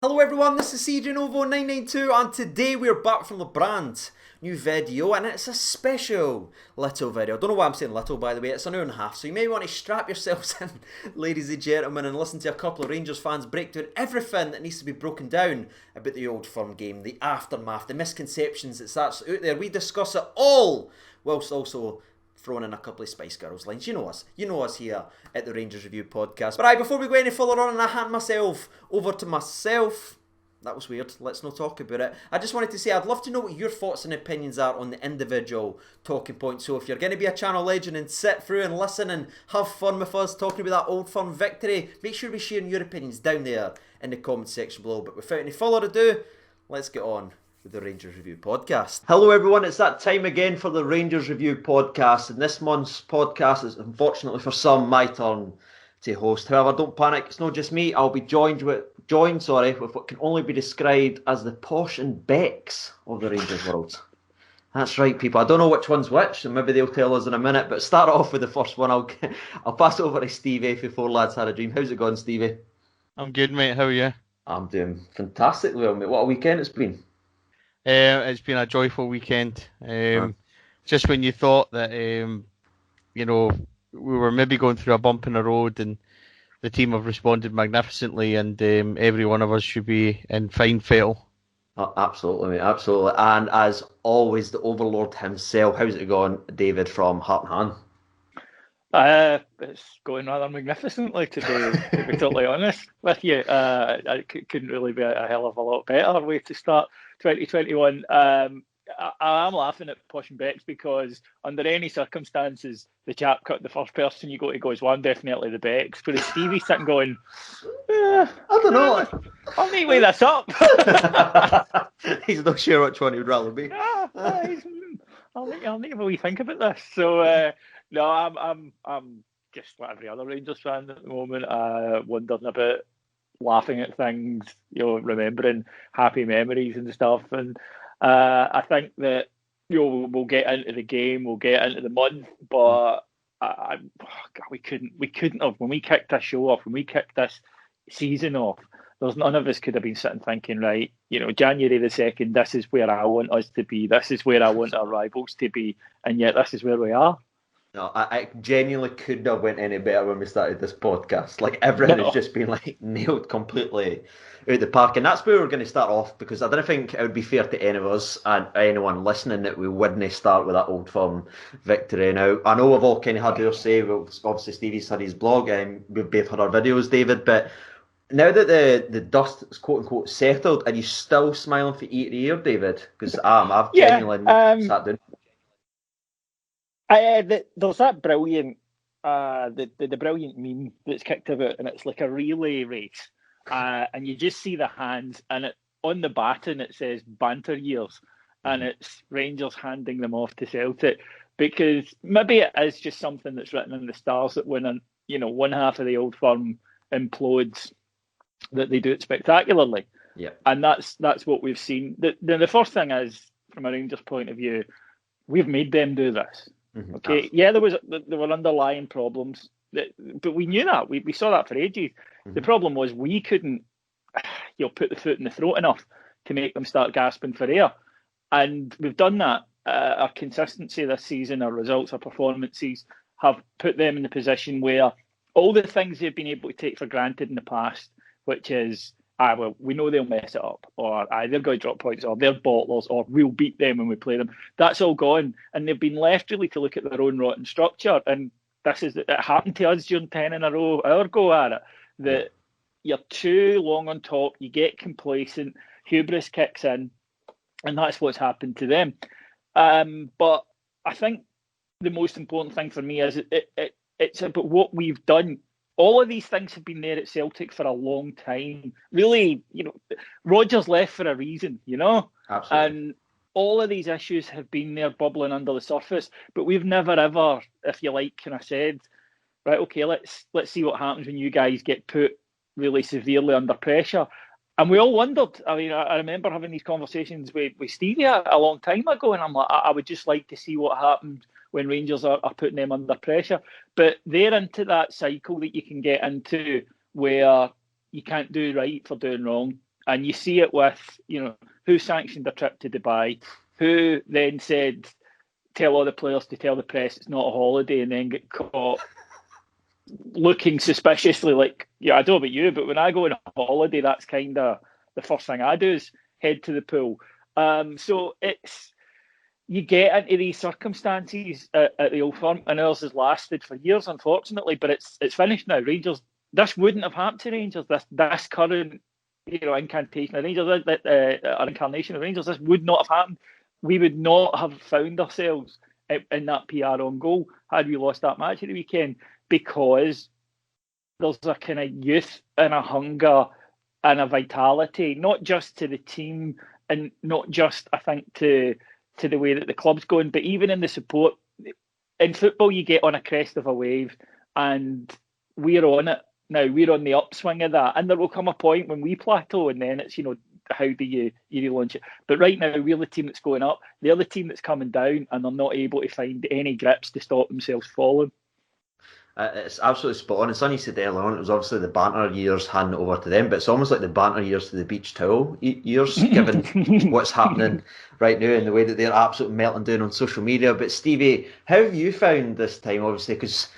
Hello everyone, this is CJ Novo 992 and today we're back from the brand new video and it's a special little video. I don't know why I'm saying little, by the way, it's an hour and a half, so you may want to strap yourselves in, ladies and gentlemen, and listen to a couple of Rangers fans break down everything that needs to be broken down about the Old Firm game, the aftermath, the misconceptions that's out there. We discuss it all whilst also throwing in a couple of Spice Girls lines. You know us here at the Rangers Review podcast. But before we go any further on and I hand myself over to myself, that was weird, let's not talk about it. I just wanted to say I'd love to know what your thoughts and opinions are on the individual talking points. So if you're going to be a channel legend and sit through and listen and have fun with us talking about that Old Firm victory, make sure we're sharing your opinions down there in the comment section below. But without any further ado, let's get on with the Rangers Review podcast. Hello everyone, it's that time again for the Rangers Review podcast, and this month's podcast is unfortunately for some my turn to host. However, don't panic, it's not just me. I'll be joined with what can only be described as the posh and Becks of the Rangers world. That's right, people. I don't know which one's which, and maybe they'll tell us in a minute. But start off with the first one. I'll pass over to Stevie for Four Lads Had a Dream. How's it going, Stevie? I'm good, mate. How are you? I'm doing fantastically well, mate. What a weekend it's been. It's been a joyful weekend. Just when you thought that, we were maybe going through a bump in the road, and the team have responded magnificently, and every one of us should be in fine fettle. Oh, absolutely, mate. Absolutely. And as always, the Overlord himself. How's it going, David from Heart&hand? It's going rather magnificently to be totally honest with you. Couldn't really be a hell of a lot better way to start 2021. I am laughing at Posh and Becks because under any circumstances, the chap cut the first person you go to goes, well, I'm definitely the Becks. Whereas Stevie's sitting going, I don't know. I'll need to weigh this up. He's not sure which one he'd rather be. I'll need to really think about this. So, no, I'm just like every other Rangers fan at the moment, wondering about, laughing at things, remembering happy memories and stuff. And I think that we'll get into the game, we'll get into the month, but we couldn't have, when we kicked this show off, when we kicked this season off. There's none of us could have been sitting thinking, right, January the 2nd, this is where I want us to be, this is where I want our rivals to be, and yet this is where we are. No, I genuinely couldn't have went any better when we started this podcast. Like, everything has just been like nailed completely out the park, and that's where we're going to start off, because I don't think it would be fair to any of us and anyone listening that we wouldn't start with that Old Firm victory. Now, I know we've all kind of had our say. Well, obviously Stevie's had his blog, and we've both had our videos, David, but now that the dust is quote unquote settled, are you still smiling from ear to ear, David? Because I've genuinely sat down. There's that brilliant, the brilliant meme that's kicked about, and it's like a relay race, and you just see the hands, and on the baton it says banter years, and it's Rangers handing them off to Celtic, because maybe it is just something that's written in the stars that when one half of the Old Firm implodes, that they do it spectacularly. Yeah, and that's what we've seen. The first thing is, from a Rangers point of view, we've made them do this. Mm-hmm. Okay, absolutely. There were underlying problems, but we knew that. We saw that for ages. Mm-hmm. The problem was we couldn't, put the foot in the throat enough to make them start gasping for air, and we've done that. Our consistency this season, our results, our performances have put them in the position where all the things they've been able to take for granted in the past, which is, well, we know they'll mess it up, or they're going to drop points, or they're bottlers, or we'll beat them when we play them. That's all gone, and they've been left really to look at their own rotten structure. And it happened to us during 10 in a row, our go at it, that you're too long on top, you get complacent, hubris kicks in, and that's what's happened to them. But I think the most important thing for me is it's about what we've done. All of these things have been there at Celtic for a long time. Really, Rodgers left for a reason, Absolutely. And all of these issues have been there bubbling under the surface, but we've never ever, if you like, kind of said, right, okay, let's see what happens when you guys get put really severely under pressure. And we all wondered. I mean, I remember having these conversations with Stevie a long time ago, and I'm like, I would just like to see what happened when Rangers are putting them under pressure. But they're into that cycle that you can get into where you can't do right for doing wrong. And you see it with, who sanctioned a trip to Dubai, who then said, tell all the players to tell the press it's not a holiday, and then get caught looking suspiciously like, I don't know about you, but when I go on a holiday, that's kind of the first thing I do is head to the pool. So you get into these circumstances at the Old Firm, and ours has lasted for years, unfortunately, but it's finished now. Rangers, this wouldn't have happened to Rangers, this current incantation of Rangers, or incarnation of Rangers, this would not have happened. We would not have found ourselves in that PR on goal had we lost that match at the weekend, because there's a kind of youth and a hunger and a vitality, not just to the team and not just, I think, to the way that the club's going, but even in the support. In football, you get on a crest of a wave, and we're on it now. We're on the upswing of that, and there will come a point when we plateau, and then it's, how do you relaunch it? But right now, we're the team that's going up. They're the team that's coming down, and they're not able to find any grips to stop themselves falling. It's absolutely spot on. And Sonny said earlier on, it was obviously the banter years handing it over to them, but it's almost like the banter years to the beach towel years, given what's happening right now and the way that they're absolutely melting down on social media. But Stevie, how have you found this time? Obviously, because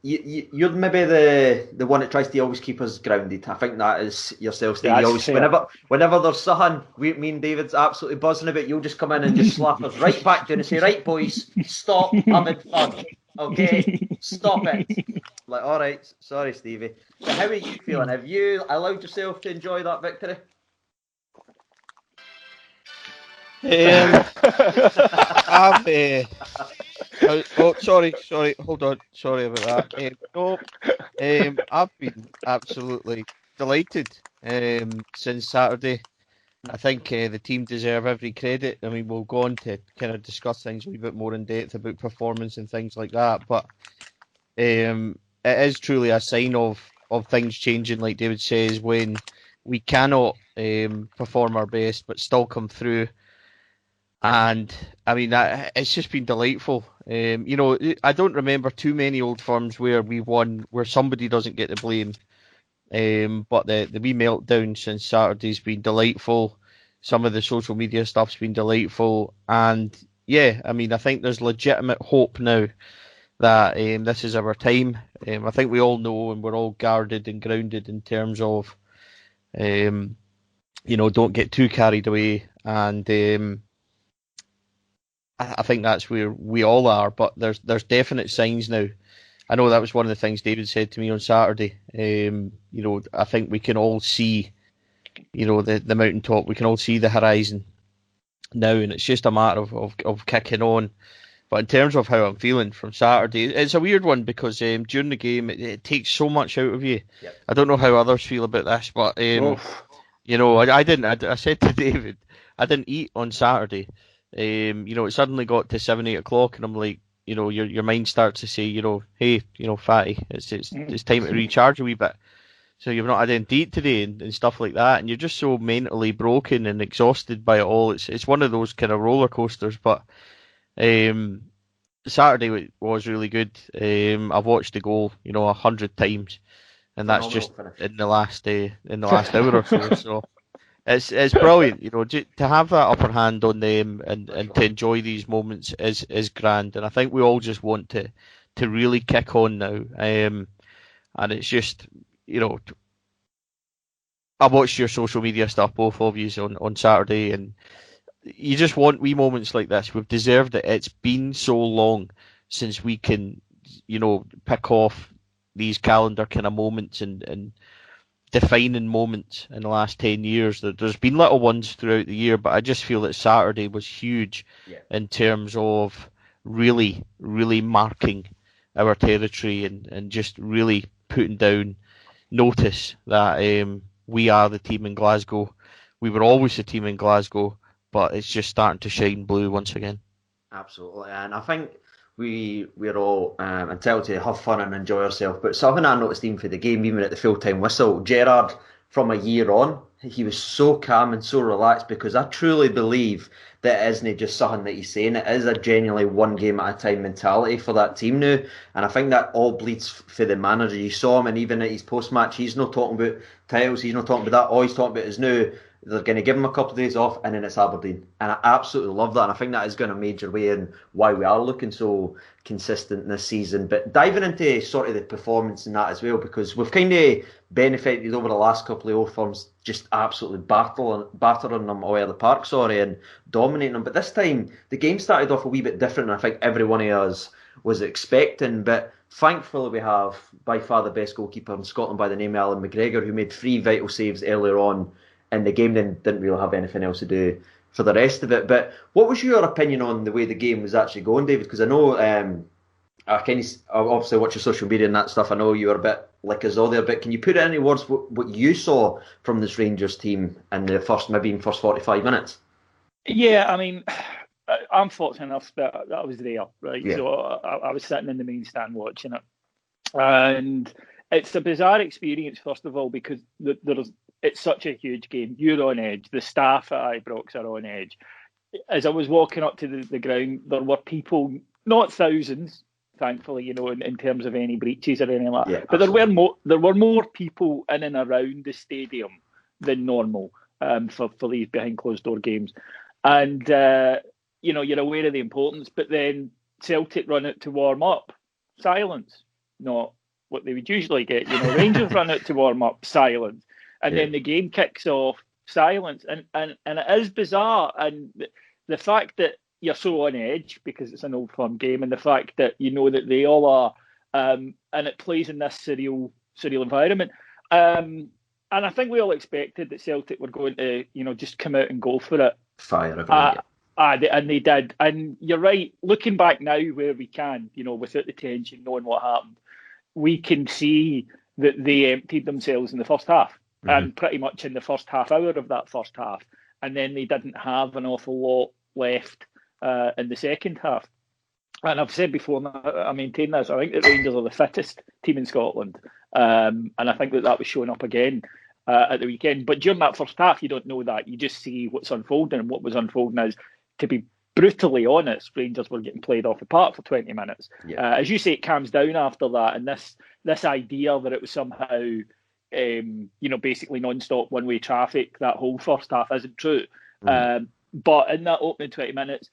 you're maybe the one that tries to always keep us grounded. I think that is yourself, Stevie. You always, whenever there's something, me and David's absolutely buzzing about, you'll just come in and just slap us right back down and say, right, boys, stop having fun. Okay, stop it. Like, all right, sorry, Stevie. But how are you feeling? Have you allowed yourself to enjoy that victory? Sorry, hold on. Sorry about that. I've been absolutely delighted since Saturday. I think the team deserve every credit. I mean, we'll go on to kind of discuss things a wee bit more in depth about performance and things like that, but it is truly a sign of things changing, like David says, when we cannot perform our best but still come through. And I mean, it's just been delightful. I don't remember too many Old Firms where we won where somebody doesn't get the blame. But the wee meltdown since Saturday's been delightful. Some of the social media stuff's been delightful, and yeah, I mean, I think there's legitimate hope now that this is our time. I think we all know, and we're all guarded and grounded in terms of, don't get too carried away, and I think that's where we all are. But there's definite signs now. I know that was one of the things David said to me on Saturday. I think we can all see, the mountaintop. We can all see the horizon now, and it's just a matter of kicking on. But in terms of how I'm feeling from Saturday, it's a weird one because during the game it takes so much out of you. Yep. I don't know how others feel about this, but I didn't. I said to David, I didn't eat on Saturday. It suddenly got to 7-8 o'clock, and I'm like, your mind starts to say, hey, fatty, it's time to recharge a wee bit. So you've not had anything to eat today and stuff like that, and you're just so mentally broken and exhausted by it all. It's one of those kind of roller coasters. But Saturday was really good. I've watched the goal, 100 times, and that's just in the last hour or so. So it's brilliant, to have that upper hand on them and to enjoy these moments is grand. And I think we all just want to really kick on now. And it's just, I watched your social media stuff, both of you, on Saturday, and you just want wee moments like this. We've deserved it. It's been so long since we can, pick off these calendar kind of moments and defining moments in the last 10 years. There's been little ones throughout the year, but I just feel that Saturday was huge in terms of really, really marking our territory and just really putting down notice that we are the team in Glasgow. We were always the team in Glasgow, but it's just starting to shine blue once again. Absolutely, and I think we're all entitled to have fun and enjoy ourselves. But something I noticed even for the game, even at the full-time whistle, Gerrard from a year on. He was so calm and so relaxed because I truly believe that it isn't just something that he's saying. It is a genuinely one game at a time mentality for that team now. And I think that all bleeds for the manager. You saw him, and even at his post match, he's not talking about titles, he's not talking about that. All he's talking about is now they're going to give him a couple of days off and then it's Aberdeen. And I absolutely love that. And I think that is going to major way in why we are looking so consistent this season. But diving into sort of the performance in that as well, because we've kind of benefited over the last couple of Old Firms just absolutely battering them away at the park, and dominating them. But this time, the game started off a wee bit different than I think every one of us was expecting. But thankfully, we have by far the best goalkeeper in Scotland by the name of Mcgregor, who made 3 vital saves earlier on in the game, then didn't really have anything else to do for the rest of it. But what was your opinion on the way the game was actually going, David? Because I know I obviously watch your social media and that stuff. I know you were a bit like us all there, but can you put it into words what you saw from this Rangers team in the first 45 minutes? Yeah, I mean, I'm fortunate enough that I was there, right? Yeah. So I was sitting in the main stand watching it. And it's a bizarre experience, first of all, because it's such a huge game. You're on edge. The staff at Ibrox are on edge. As I was walking up to the ground, there were people, not thousands, thankfully, in terms of any breaches or anything like that. Yeah, but there were more people in and around the stadium than normal for these behind closed door games. And you're aware of the importance. But then Celtic run it to warm up, silence, not what they would usually get. Rangers run it to warm up, silence. And then the game kicks off, silence. And it is bizarre. And the fact that you're so on edge because it's an Old Firm game, and the fact that you know that they all are, and it plays in this surreal environment. And I think we all expected that Celtic were going to, just come out and go for it. Fire everyone. And they did. And you're right, looking back now where we can, without the tension, knowing what happened, we can see that they emptied themselves in the first half. And pretty much in the first half hour of that first half. And then they didn't have an awful lot left in the second half. And I've said before, and I maintain this, I think the Rangers are the fittest team in Scotland. And I think that was showing up again at the weekend. But during that first half, you don't know that. You just see what's unfolding. And what was unfolding is, to be brutally honest, Rangers were getting played off the park for 20 minutes. Yeah. As you say, it calms down after that. And this idea that it was somehow... basically non-stop one-way traffic, that whole first half isn't true. But in that opening 20 minutes,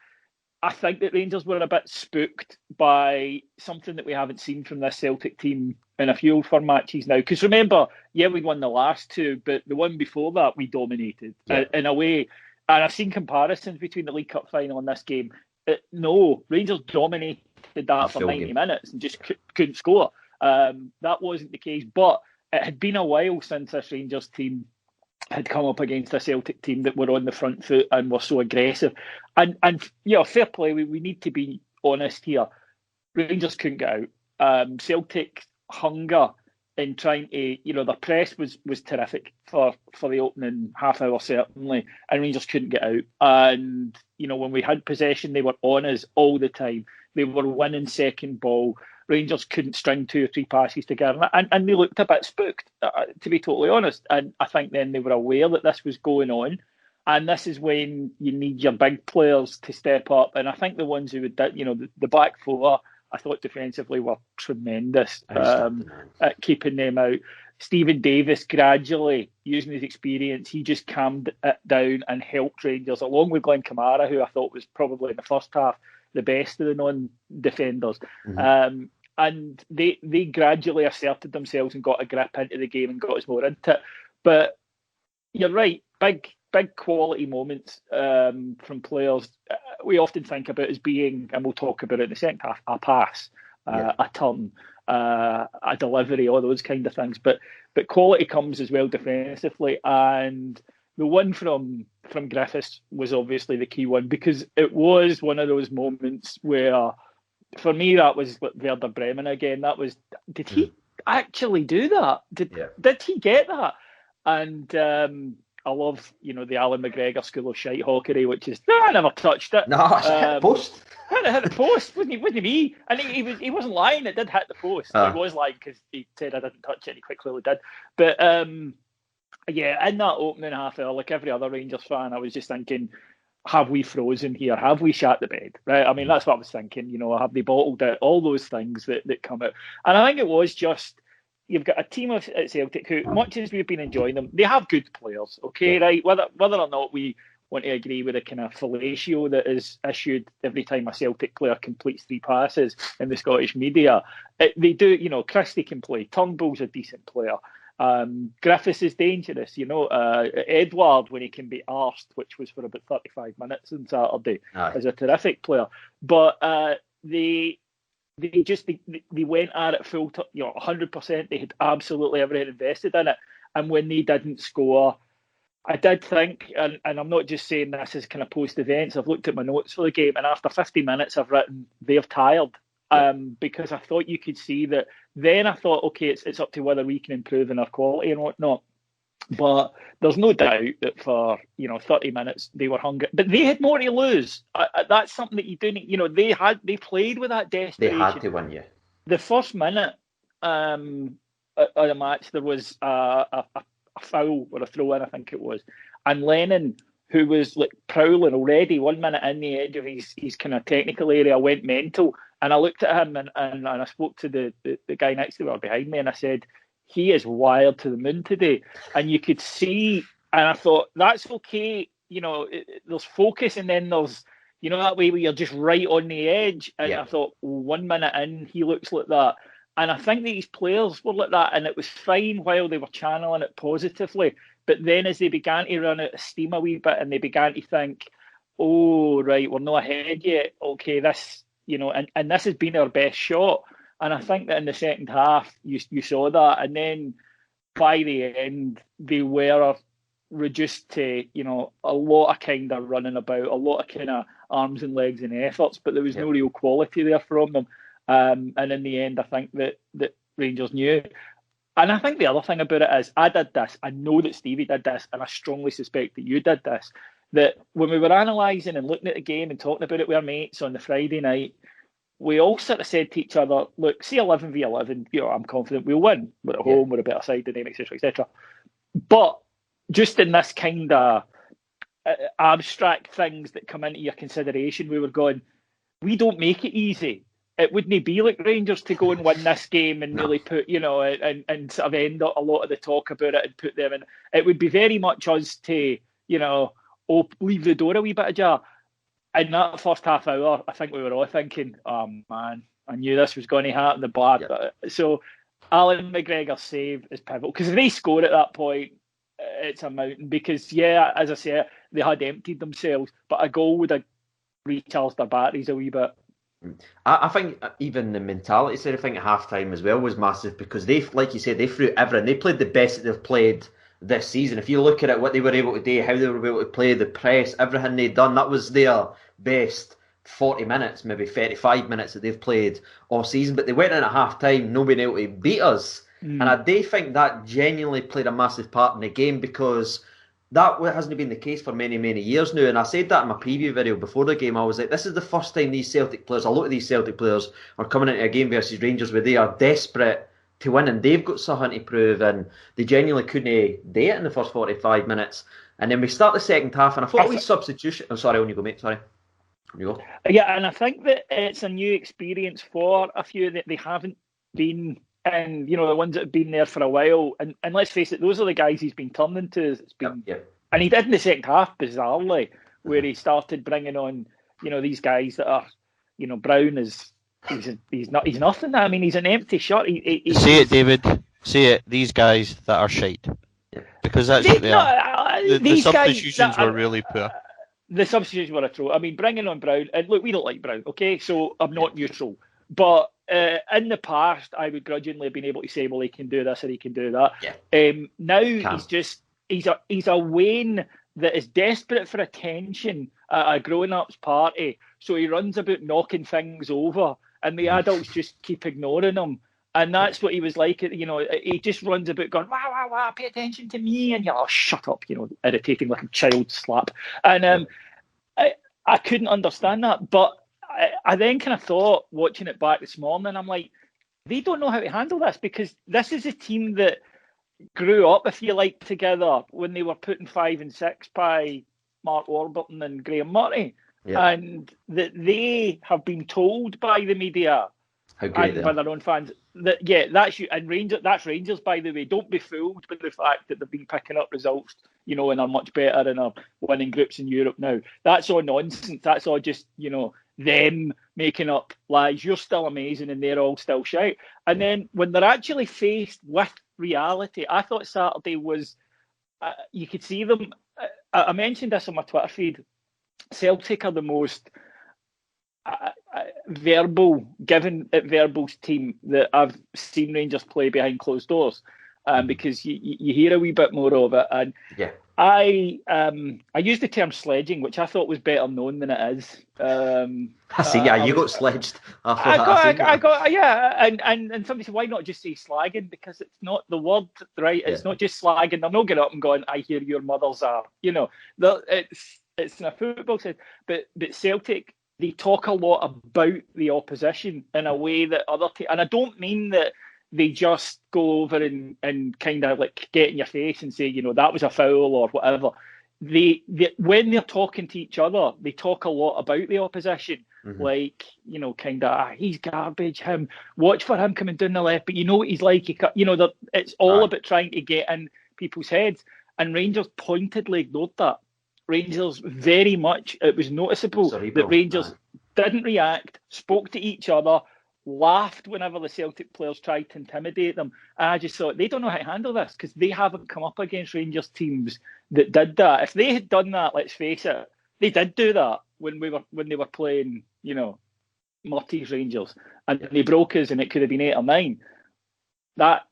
I think that Rangers were a bit spooked by something that we haven't seen from this Celtic team in a few Old Firm matches now. Because remember, we'd won the last 2, but the one before that, we dominated in a way. And I've seen comparisons between the League Cup final and this game. No, Rangers dominated that for 90 minutes and just couldn't score. That wasn't the case. But it had been a while since this Rangers team had come up against a Celtic team that were on the front foot and were so aggressive. And fair play, we need to be honest here. Rangers couldn't get out. Celtic hunger in trying to, their press was terrific for the opening half hour, certainly, and Rangers couldn't get out. And, when we had possession, they were on us all the time. They were winning second ball. Rangers couldn't string 2 or 3 passes together, and they looked a bit spooked, to be totally honest. And I think then they were aware that this was going on, and this is when you need your big players to step up. And I think the ones who would, the back 4, I thought defensively were tremendous at keeping them out. Stephen Davis, gradually using his experience, he just calmed it down and helped Rangers, along with Glenn Kamara, who I thought was probably in the first half the best of the non-defenders. And they gradually asserted themselves and got a grip into the game and got us more into it. But you're right, big quality moments from players. We often think about as being, and we'll talk about it in the second half, a pass, a turn, a delivery, all those kind of things. But quality comes as well defensively, and the one from Griffiths was obviously the key one, because it was one of those moments where, for me, that was Werder Bremen again. That was, did he actually do that? Did he get that? And I love, the Alan McGregor school of shite hawkery, which is, no, I never touched it. No, it's hit the post. Hit the post, wasn't me? And he wasn't lying. It did hit the post. He was lying because he said I didn't touch it. He quite clearly did. But Yeah, in that opening half hour, like every other Rangers fan, I was just thinking, have we frozen here? Have we shat the bed? Right? I mean, that's what I was thinking. Have they bottled it? All those things that come out. And I think it was just, you've got a team at Celtic who, much as we've been enjoying them, they have good players, okay, right? Whether or not we want to agree with the kind of fellatio that is issued every time a Celtic player completes 3 passes in the Scottish media, they do, Christie can play, Turnbull's a decent player. Griffiths is dangerous, Edward, when he can be arsed, which was for about 35 minutes on Saturday, is a terrific player. But they went at it full, 100%. They had absolutely everything invested in it. And when they didn't score, I did think, and I'm not just saying this as kind of post events, I've looked at my notes for the game, and after 50 minutes, I've written, they're tired. Because I thought you could see that. Then I thought, okay, it's up to whether we can improve in our quality and whatnot. But there's no doubt that for 30 minutes they were hungry, but they had more to lose. That's something that you do need. They played with that desperation. They had to win, yeah. The first minute of the match, there was a foul or a throw in, I think it was, and Lennon, who was like prowling already 1 minute in the edge of his kind of technical area, went mental. And I looked at him and I spoke to the guy next to me or behind me, and I said, he is wired to the moon today. And you could see, and I thought, that's okay. There's focus, and then there's, that way where you're just right on the edge. And I thought, 1 minute in, he looks like that. And I think these players were like that, and it was fine while they were channeling it positively. But then as they began to run out of steam a wee bit, and they began to think, oh, right, we're not ahead yet. Okay, this, and this has been our best shot. And I think that in the second half, you saw that. And then by the end, they were reduced to, a lot of kind of running about, a lot of kind of arms and legs and efforts, but there was no real quality there from them. And in the end, I think that Rangers knew. And I think the other thing about it is, I did this, I know that Stevie did this, and I strongly suspect that you did this, that when we were analysing and looking at the game and talking about it with our mates on the Friday night, we all sort of said to each other, look, see 11v11, I'm confident we'll win. We're at home, we're a better side than them, etc., etc. But just in this kind of abstract things that come into your consideration, we were going, we don't make it easy. It wouldn't be like Rangers to go and win this game and really put, and sort of end up a lot of the talk about it and put them in. It would be very much us to, leave the door a wee bit ajar. In that first half hour, I think we were all thinking, oh man, I knew this was going to happen. The bar. Yep. So Alan McGregor's save is pivotal, because if they score at that point, it's a mountain. Because, as I say, they had emptied themselves, but a goal would have recharged their batteries a wee bit. I think even the mentality side of thing at half-time as well was massive, because they, like you said, they threw everything. They played the best that they've played this season. If you look at it, what they were able to do, how they were able to play, the press, everything they'd done, that was their best 40 minutes, maybe 35 minutes that they've played all season. But they went in at half-time, not being able to beat us. And I do think that genuinely played a massive part in the game, because that hasn't been the case for many, many years now. And I said that in my preview video before the game. I was like, this is the first time these Celtic players, a lot of these Celtic players, are coming into a game versus Rangers where they are desperate to win, and they've got something to prove, and they genuinely couldn't do it in the first 45 minutes. And then we start the second half, and I thought substitution. I'm sorry, on you go, mate. Sorry. On you go. Yeah, and I think that it's a new experience for a few that they haven't been. And the ones that have been there for a while, and let's face it, those are the guys he's been turning to. It's been, and he did in the second half, bizarrely, where he started bringing on, these guys that are, Brown is he's nothing. I mean, he's an empty shot. Say it, David. Say it. These guys that are shite, because that's what they are. The substitutions were really poor. The substitutions were a throw. I mean, bringing on Brown, and look, we don't like Brown, okay? So I'm not neutral, but. In the past, I would grudgingly have been able to say, well, he can do this or he can do that. Yeah. Now he's a Wayne that is desperate for attention at a grown-ups party. So he runs about knocking things over, and the adults just keep ignoring him. And that's what he was like. He just runs about going, wow, pay attention to me. And you're, oh, shut up, irritating little child slap. And I couldn't understand that. But I then kind of thought, watching it back this morning, I'm like, they don't know how to handle this, because this is a team that, grew up, if you like, together when they were putting 5 and 6 by Mark Warburton and Graham Murray. Yeah. And that they have been told by the media How great and by their own fans that that's you and that's Rangers, by the way. Don't be fooled by the fact that they've been picking up results, and are much better and are winning groups in Europe now. That's all nonsense. That's all just them making up lies. You're still amazing and they're all still shite. And then when they're actually faced with reality, I thought Saturday was you could see them. I mentioned this on my Twitter feed. Celtic are the most verbal team that I've seen Rangers play behind closed doors, because you hear a wee bit more of it. And I used the term sledging, which I thought was better known than it is. I see. You got sledged after and somebody said, why not just say slagging? Because it's not the word, right? It's not just slagging. They're not getting up and going, I hear your mothers are. It's in a football sense, but Celtic, they talk a lot about the opposition in a way that and I don't mean that they just go over and kind of like get in your face and say, that was a foul or whatever. They when they're talking to each other, they talk a lot about the opposition, like kind of he's garbage. Him, watch for him coming down the left, but you know what he's like. It's all about trying to get in people's heads, and Rangers pointedly ignored that. Rangers very much, it was noticeable that Rangers didn't react, spoke to each other, laughed whenever the Celtic players tried to intimidate them. And I just thought, they don't know how to handle this because they haven't come up against Rangers teams that did that. If they had done that, let's face it, they did do that when they were playing, Murty's Rangers, and they broke us and it could have been 8 or 9. That's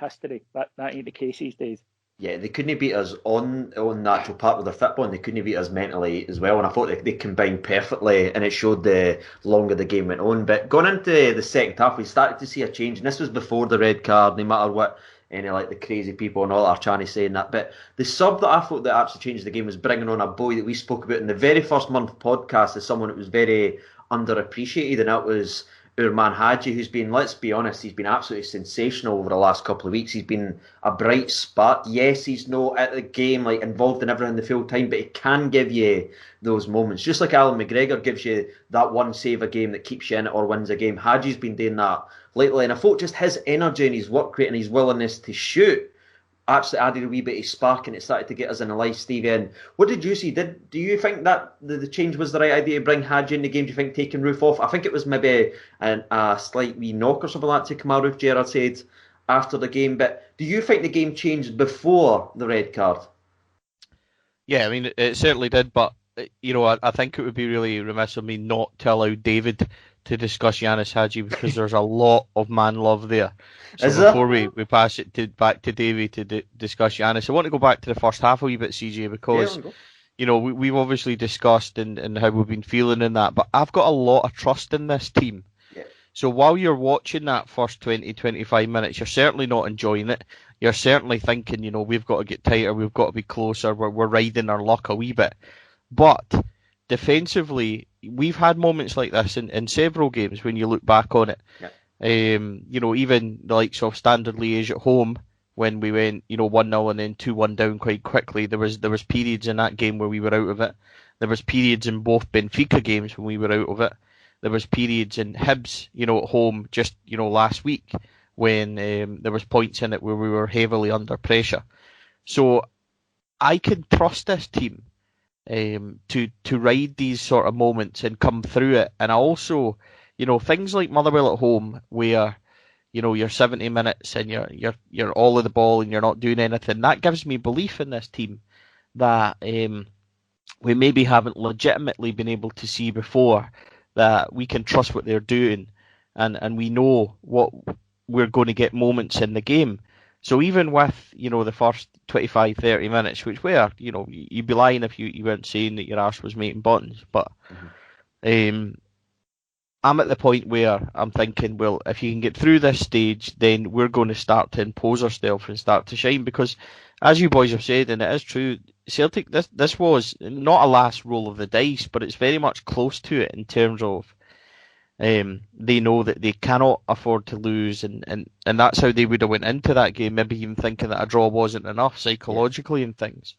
history. That ain't the case these days. Yeah, they couldn't beat us on natural part with their football, and they couldn't beat us mentally as well. And I thought they combined perfectly, and it showed the longer the game went on. But going into the second half, we started to see a change, and this was before the red card, no matter what any the crazy people and all are trying to say in that. But the sub that I thought that actually changed the game was bringing on a boy that we spoke about in the very first month podcast as someone that was very underappreciated, and that was our man Hagi, who's been, let's be honest, he's been absolutely sensational over the last couple of weeks. He's been a bright spark. Yes, he's not at the game, involved in everything the full time, but he can give you those moments. Just like Alan McGregor gives you that one save a game that keeps you in it or wins a game. Hagi's been doing that lately, and I thought just his energy and his work rate and his willingness to shoot actually added a wee bit of spark, and it started to get us in a life, Stevie. And what did you see? Do you think that the change was the right idea to bring Hagi in the game? Do you think taking Roof off? I think it was maybe a slight wee knock or something like that to Kemar, Gerrard said after the game. But do you think the game changed before the red card? Yeah, I mean, it certainly did, but I think it would be really remiss of me not to allow David to discuss Yanis Hagi because there's a lot of man love there. So before we pass it back to Davey to discuss Yanis, I want to go back to the first half a wee bit, CJ, because we've obviously discussed and how we've been feeling in that, but I've got a lot of trust in this team. Yeah. So while you're watching that first 20-25 minutes, you're certainly not enjoying it. You're certainly thinking, we've got to get tighter, we've got to be closer, we're riding our luck a wee bit. But defensively, we've had moments like this in several games when you look back on it. Yeah. Even the likes of Standard Liège at home, when we went 1-0 and then 2-1 down quite quickly, there was periods in that game where we were out of it. There was periods in both Benfica games when we were out of it. There was periods in Hibs, at home just last week when there was points in it where we were heavily under pressure. So I can trust this team to ride these sort of moments and come through it. And I also, things like Motherwell at home where, you're 70 minutes and you're all of the ball and you're not doing anything. That gives me belief in this team that we maybe haven't legitimately been able to see before, that we can trust what they're doing and we know what we're going to get moments in the game. So even with, the first 25, 30 minutes, which were, you'd be lying if you weren't saying that your arse was making buttons. But I'm at the point where I'm thinking, well, if you can get through this stage, then we're going to start to impose ourselves and start to shine. Because, as you boys have said, and it is true, Celtic, this was not a last roll of the dice, but it's very much close to it in terms of They know that they cannot afford to lose, and that's how they would have went into that game, maybe even thinking that a draw wasn't enough psychologically and things.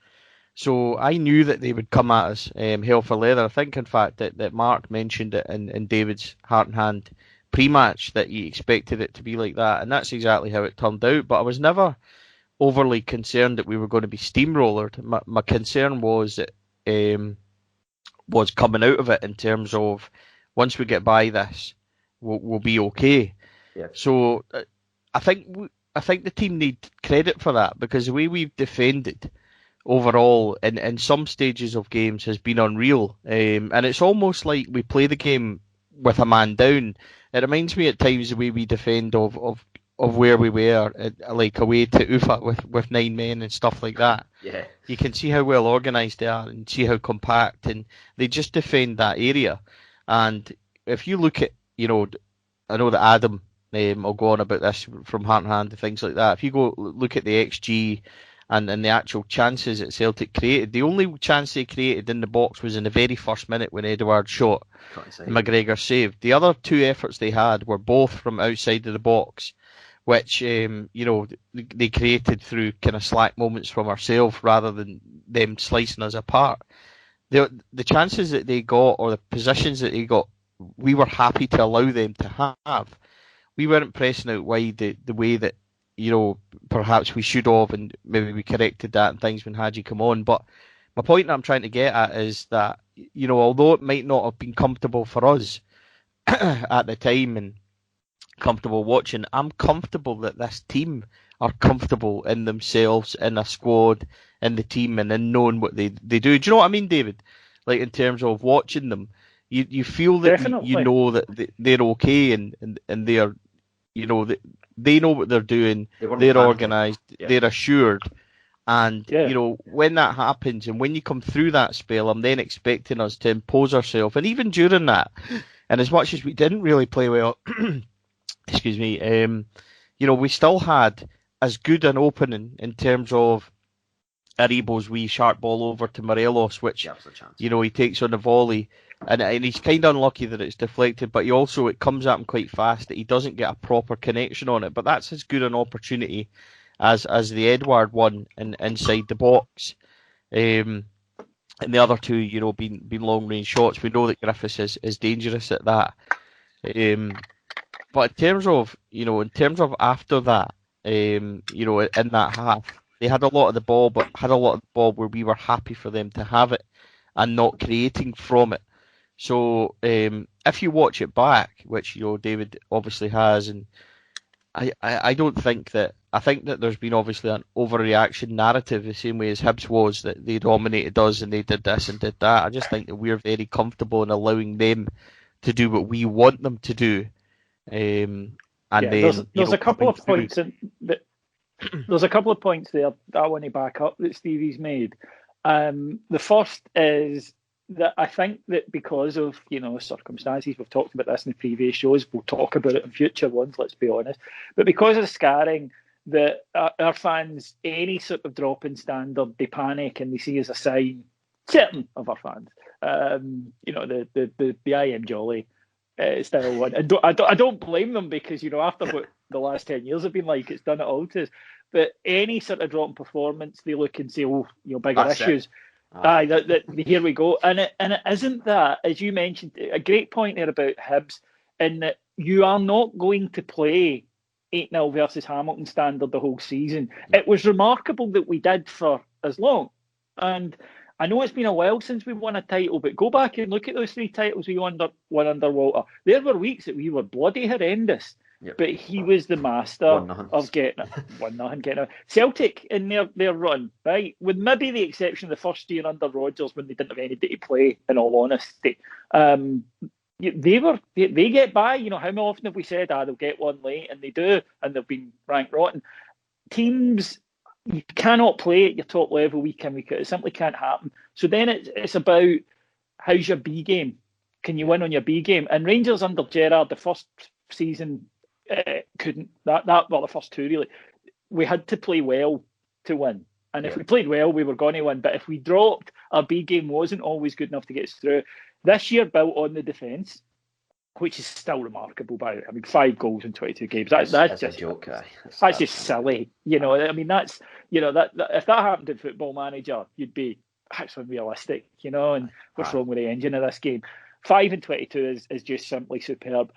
So I knew that they would come at us hell for leather. I think, in fact, that Mark mentioned it in David's heart and hand pre-match that he expected it to be like that, and that's exactly how it turned out. But I was never overly concerned that we were going to be steamrollered. My concern was that was coming out of it in terms of once we get by this, we'll be okay. Yeah. So I think the team need credit for that, because the way we've defended overall in some stages of games has been unreal. And it's almost like we play the game with a man down. It reminds me at times the way we defend of where we were, like away to Ufa with 9 men and stuff like that. Yeah. You can see how well organised they are and see how compact, and they just defend that area. And if you look at, I know that Adam will go on about this from Heart and Hand and things like that. If you go look at the XG and the actual chances that Celtic created, the only chance they created in the box was in the very first minute when Edouard shot and Mcgregor saved. The other 2 efforts they had were both from outside of the box, which they created through kind of slack moments from ourselves rather than them slicing us apart. The chances that they got, or the positions that they got, we were happy to allow them to have. We weren't pressing out wide the way that perhaps we should have, and maybe we corrected that and things when Hagi come on. But my point that I'm trying to get at is that although it might not have been comfortable for us at the time and comfortable watching, I'm comfortable that this team are comfortable in themselves, in a squad, in the team, and in knowing what they do. Do you know what I mean, David? Like, in terms of watching them, you feel that you know that they're okay, and they are, they know what they're doing, they're organised, they're assured. And, when that happens and when you come through that spell, I'm then expecting us to impose ourselves. And even during that, and as much as we didn't really play well, excuse me, we still had as good an opening in terms of Aribo's wee sharp ball over to Morelos, which, he takes on the volley. And he's kind of unlucky that it's deflected, but it comes at him quite fast that he doesn't get a proper connection on it. But that's as good an opportunity as the Edouard one inside the box. And the other 2, being long range shots. We know that Griffiths is dangerous at that. But in terms of after that, in that half, they had a lot of the ball, but had a lot of the ball where we were happy for them to have it and not creating from it. So if you watch it back, which David obviously has, and I don't think that, I think that there's been obviously an overreaction narrative the same way as Hibs was, that they dominated us and they did this and did that. I just think that we're very comfortable in allowing them to do what we want them to do. There's a couple of points there's a couple of points there that I want to back up that Stevie's made. The first is that I think that because of circumstances, we've talked about this in the previous shows, we'll talk about it in future ones, let's be honest, but because of the scarring, that our fans, any sort of drop in standard, they panic and they see as a sign, certain of our fans, the I am jolly style one. And I don't blame them, because after what the last 10 years have been like, it's done it all to us. But any sort of drop in performance, they look and say, bigger That's issues. Here we go. And it isn't that, as you mentioned, a great point there about Hibs, in that you are not going to play 8-0 versus Hamilton standard the whole season. It was remarkable that we did for as long. And I know it's been a while since we won a title, but go back and look at those 3 titles we won under Walter. There were weeks that we were bloody horrendous. Yep. But he was the master of getting it. 1-0, getting it. Celtic in their run, right, with maybe the exception of the first year under Rodgers when they didn't have anybody to play, in all honesty. They get by. How often have we said, they'll get one late, and they do, and they've been ranked rotten. Teams, you cannot play at your top level week in, week out. It simply can't happen. So then it's about, how's your B game? Can you win on your B game? And Rangers under Gerrard, the first season, couldn't the first 2 really. We had to play well to win, and if we played well, we were going to win. But if we dropped, our B game wasn't always good enough to get us through. This year built on the defence, which is still remarkable. I mean, 5 goals in 22 games. That's That's just a joke. That's just silly. I mean, that's that if that happened in Football Manager, you'd be that's unrealistic. And what's wrong with the engine of this game? 5 and 22 is just simply superb.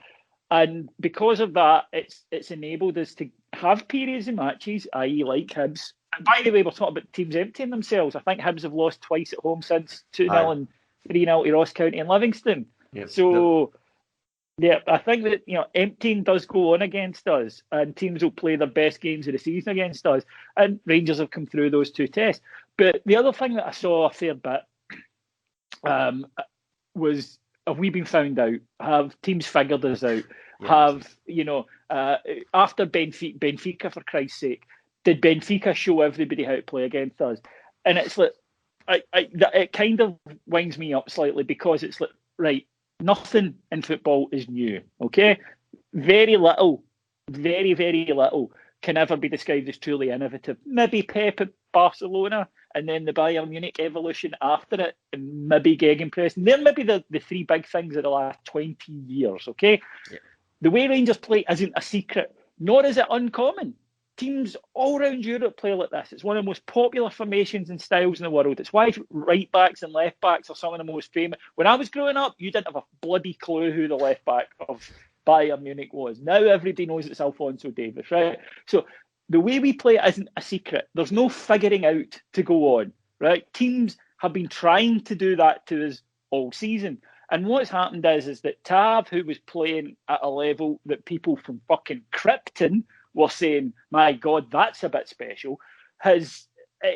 And because of that, it's enabled us to have periods of matches, i.e. like Hibs. And by the way, we're talking about teams emptying themselves. I think Hibs have lost twice at home since 2-0 and 3-0 to Ross County and Livingston. Yep. So, yeah, I think that, emptying does go on against us, and teams will play their best games of the season against us. And Rangers have come through those 2 tests. But the other thing that I saw a fair bit was, have we been found out? Have teams figured us out? Have, after Benfica, for Christ's sake, did Benfica show everybody how to play against us? And it's like, it kind of winds me up slightly, because it's like, right, nothing in football is new, okay? Very little, very, very little can ever be described as truly innovative. Maybe Pep at Barcelona, and then the Bayern Munich evolution after it, and maybe Gegenpressing. They're maybe the 3 big things of the last 20 years, okay? Yeah. The way Rangers play isn't a secret, nor is it uncommon. Teams all around Europe play like this. It's one of the most popular formations and styles in the world. It's why right backs and left backs are some of the most famous. When I was growing up, you didn't have a bloody clue who the left back of Bayern Munich was. Now everybody knows it's Alphonso Davies, right? So the way we play isn't a secret. There's no figuring out to go on, right? Teams have been trying to do that to us all season. And what's happened is that Tav, who was playing at a level that people from fucking Krypton were saying, my God, that's a bit special,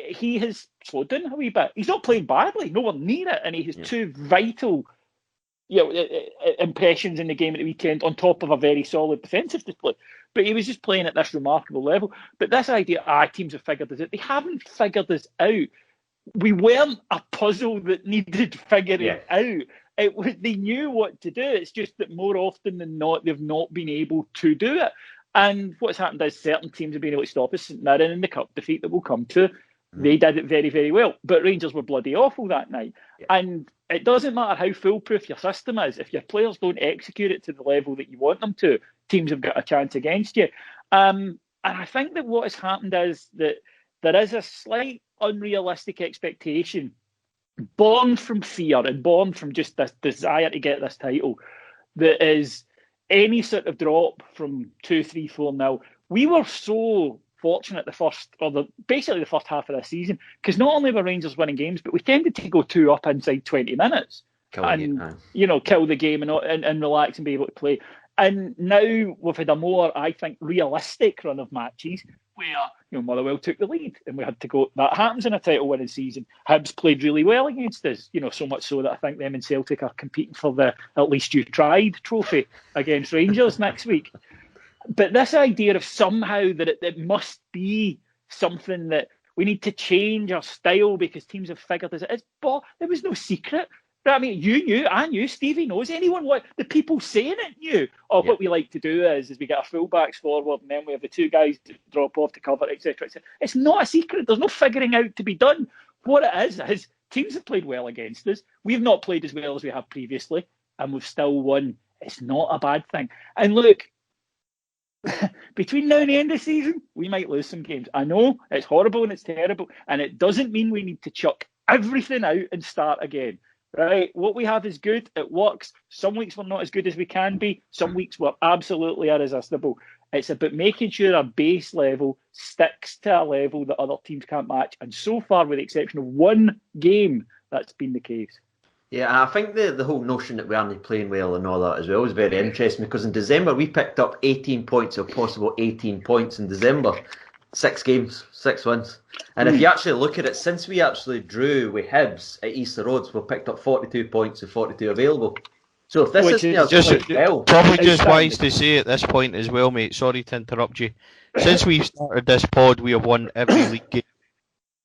he has slowed down a wee bit. He's not playing badly, nowhere near it, and he has 2 vital impressions in the game at the weekend on top of a very solid defensive display. But he was just playing at this remarkable level. But this idea, teams have figured us out. They haven't figured us out. We weren't a puzzle that needed figuring out. They knew what to do. It's just that more often than not, they've not been able to do it. And what's happened is certain teams have been able to stop us. St Mirren in the cup defeat that we'll come to, they did it very, very well. But Rangers were bloody awful that night. Yeah. And it doesn't matter how foolproof your system is. If your players don't execute it to the level that you want them to, teams have got a chance against you. And I think that what has happened is that there is a slight unrealistic expectation born from fear and born from just this desire to get this title that is any sort of drop from 2-3-4-0. We were so fortunate basically the first half of this season, because not only were Rangers winning games, but we tended to go 2 up inside 20 minutes kill the game and relax and be able to play. And now we've had a more, I think, realistic run of matches where Motherwell took the lead and we had to go. That happens in a title-winning season. Hibs played really well against us, so much so that I think them and Celtic are competing for the "At least you tried" trophy against Rangers next week. But this idea of somehow that it must be something that we need to change our style because teams have figured this out. There was no secret. I mean, you knew, I knew, Stevie knows, the people saying it knew. What we like to do is we get our fullbacks forward and then we have the 2 guys to drop off to cover, etc., etc. It's not a secret. There's no figuring out to be done. What it is teams have played well against us. We've not played as well as we have previously, and we've still won. It's not a bad thing. And look, between now and the end of the season, we might lose some games. I know, it's horrible and it's terrible, and it doesn't mean we need to chuck everything out and start again. Right, what we have is good. It works. Some weeks we're not as good as we can be. Some weeks we're absolutely irresistible. It's about making sure our base level sticks to a level that other teams can't match. And so far, with the exception of 1 game, that's been the case. Yeah, I think the whole notion that we aren't playing well and all that as well is very interesting, because in December we picked up 18 points, or possible 18 points in December. 6 games, 6 wins. And if you actually look at it, since we actually drew with Hibs at Easter Roads, we've picked up 42 points of 42 available. So if this is probably just wise to say at this point as well, mate, sorry to interrupt you. Since we started this pod, we have won every league game.